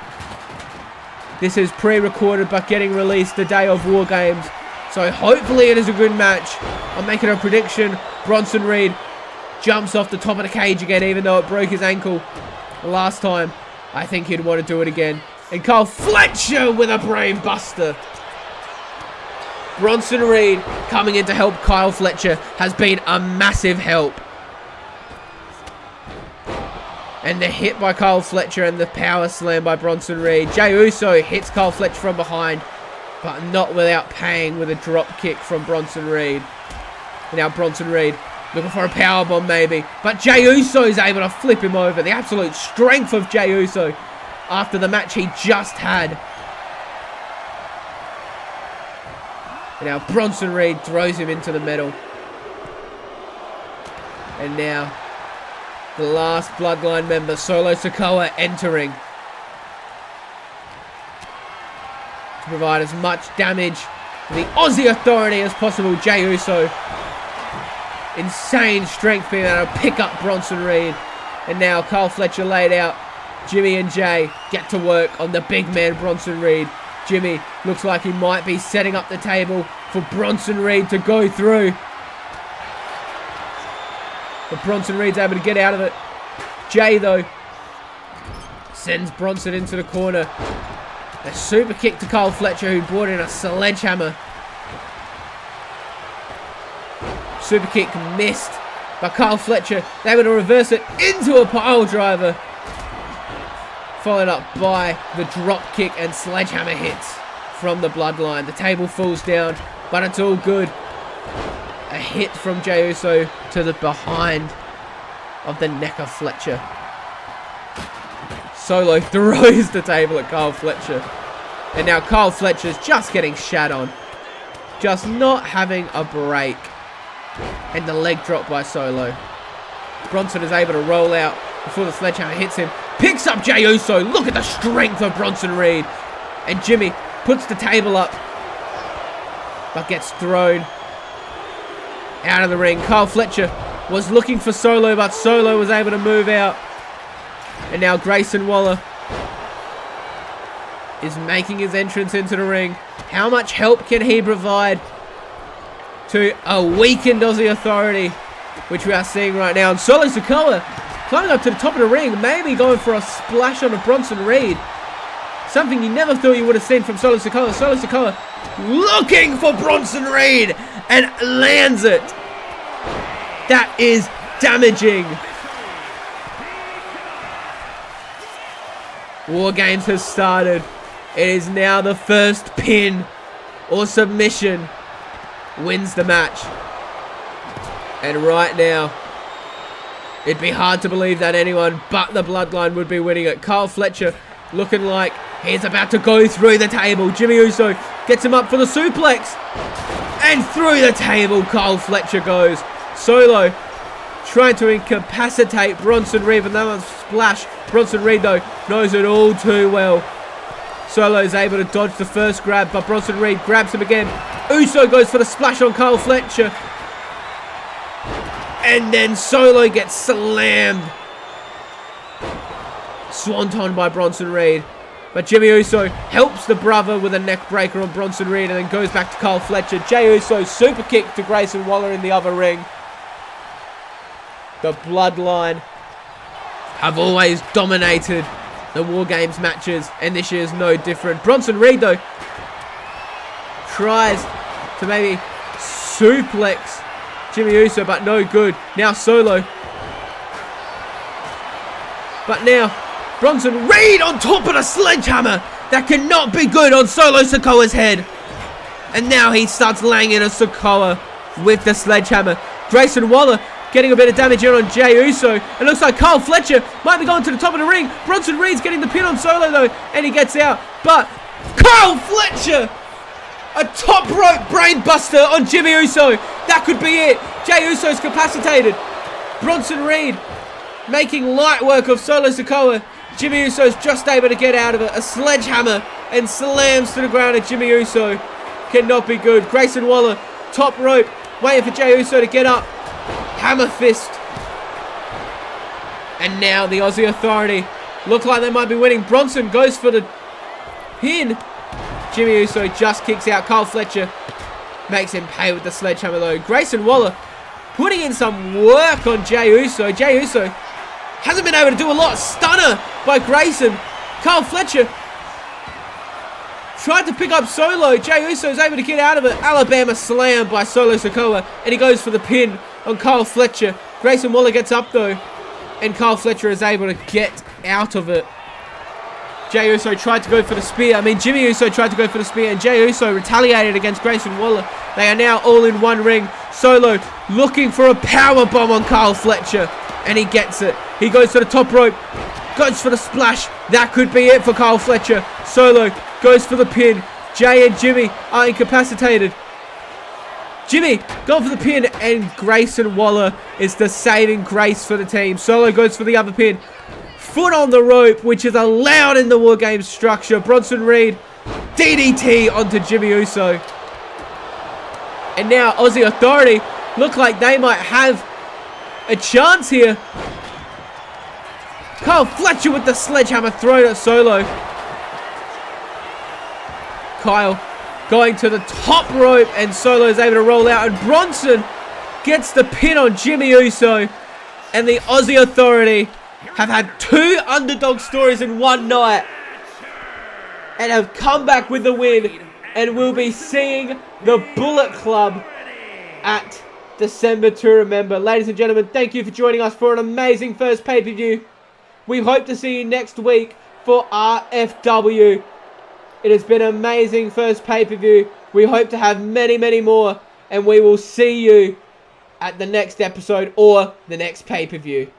This is pre-recorded but getting released the day of War Games. So hopefully it is a good match. I'm making a prediction. Bronson Reed jumps off the top of the cage again, even though it broke his ankle last time. I think he'd want to do it again. And Kyle Fletcher with a brain buster. Bronson Reed coming in to help Kyle Fletcher has been a massive help. And the hit by Kyle Fletcher and the power slam by Bronson Reed. Jey Uso hits Kyle Fletcher from behind, but not without paying with a drop kick from Bronson Reed. And now Bronson Reed looking for a powerbomb maybe. But Jey Uso is able to flip him over. The absolute strength of Jey Uso after the match he just had. And now Bronson Reed throws him into the metal. And now the last Bloodline member, Solo Sikoa, entering to provide as much damage to the Aussie Authority as possible. Jey Uso, insane strength, being able to pick up Bronson Reed. And now Kyle Fletcher laid out. Jimmy and Jey get to work on the big man Bronson Reed. Jimmy looks like he might be setting up the table for Bronson Reed to go through. But Bronson Reed's able to get out of it. Jey, though, sends Bronson into the corner. A super kick to Kyle Fletcher, who brought in a sledgehammer. Super kick missed, but Kyle Fletcher able to reverse it into a pile driver. Followed up by the drop kick and sledgehammer hits from the Bloodline. The table falls down, but it's all good. A hit from Jey Uso to the behind of the neck of Fletcher. Solo throws the table at Kyle Fletcher. And now Kyle Fletcher's just getting shat on. Just not having a break. And the leg drop by Solo. Bronson is able to roll out before the sledgehammer hits him. Picks up Jey Uso. Look at the strength of Bronson Reed. And Jimmy puts the table up, but gets thrown out of the ring. Kyle Fletcher was looking for Solo, but Solo was able to move out. And now Grayson Waller is making his entrance into the ring. How much help can he provide to a weakened Aussie Authority, which we are seeing right now? And Solo Sikoa climbing up to the top of the ring, maybe going for a splash on a Bronson Reed. Something you never thought you would have seen from Solo Sikoa. Solo Sikoa looking for Bronson Reed and lands it. That is damaging. War Games has started. It is now the first pin or submission wins the match. And right now, it'd be hard to believe that anyone but the Bloodline would be winning it. Kyle Fletcher looking like he's about to go through the table. Jimmy Uso gets him up for the suplex. And through the table, Kyle Fletcher goes. Solo trying to incapacitate Bronson Reed, but that one's splash. Bronson Reed, though, knows it all too well. Solo is able to dodge the first grab, but Bronson Reed grabs him again. Uso goes for the splash on Kyle Fletcher. And then Solo gets slammed. Swanton by Bronson Reed. But Jimmy Uso helps the brother with a neck breaker on Bronson Reed and then goes back to Kyle Fletcher. Jey Uso super kick to Grayson Waller in the other ring. The Bloodline have always dominated the War Games matches, and this year is no different. Bronson Reed, though, tries to maybe suplex Jimmy Uso, but no good. Now Solo. But now Bronson Reed on top of the sledgehammer. That cannot be good on Solo Sikoa's head. And now he starts laying in a Sikoa with the sledgehammer. Grayson Waller getting a bit of damage in on Jey Uso. It looks like Kyle Fletcher might be going to the top of the ring. Bronson Reed's getting the pin on Solo, though, and he gets out. But Kyle Fletcher, a top rope brain buster on Jimmy Uso. That could be it. Jey Uso's capacitated. Bronson Reed making light work of Solo Sikoa. Jimmy Uso's just able to get out of it. A sledgehammer and slams to the ground at Jimmy Uso. Cannot be good. Grayson Waller, top rope, waiting for Jey Uso to get up. Hammer fist. And now the Aussie Authority look like they might be winning. Bronson goes for the pin. Jimmy Uso just kicks out. Kyle Fletcher makes him pay with the sledgehammer, though. Grayson Waller putting in some work on Jey Uso. Jey Uso hasn't been able to do a lot. Stunner by Grayson. Kyle Fletcher tried to pick up Solo. Jey Uso is able to get out of it. Alabama slam by Solo Sikoa. And he goes for the pin on Kyle Fletcher. Grayson Waller gets up, though. And Kyle Fletcher is able to get out of it. Jey Uso tried to go for the spear. Jimmy Uso tried to go for the spear. And Jey Uso retaliated against Grayson Waller. They are now all in one ring. Solo looking for a power bomb on Kyle Fletcher. And he gets it. He goes to the top rope. Goes for the splash. That could be it for Kyle Fletcher. Solo goes for the pin. Jey and Jimmy are incapacitated. Jimmy going for the pin, and Grayson Waller is the saving grace for the team. Solo goes for the other pin. Foot on the rope, which is allowed in the War Games structure. Bronson Reed, DDT onto Jimmy Uso. And now Aussie Authority look like they might have a chance here. Kyle Fletcher with the sledgehammer thrown at Solo. Kyle going to the top rope, and Solo is able to roll out, and Bronson gets the pin on Jimmy Uso. And the Aussie Authority have had two underdog stories in one night. and have come back with the win. And we'll be seeing the Bullet Club at December to remember. Ladies and gentlemen, thank you for joining us for an amazing first pay-per-view. We hope to see you next week for RFW. It has been an amazing first pay-per-view. We hope to have many, many more. And we will see you at the next episode or the next pay-per-view.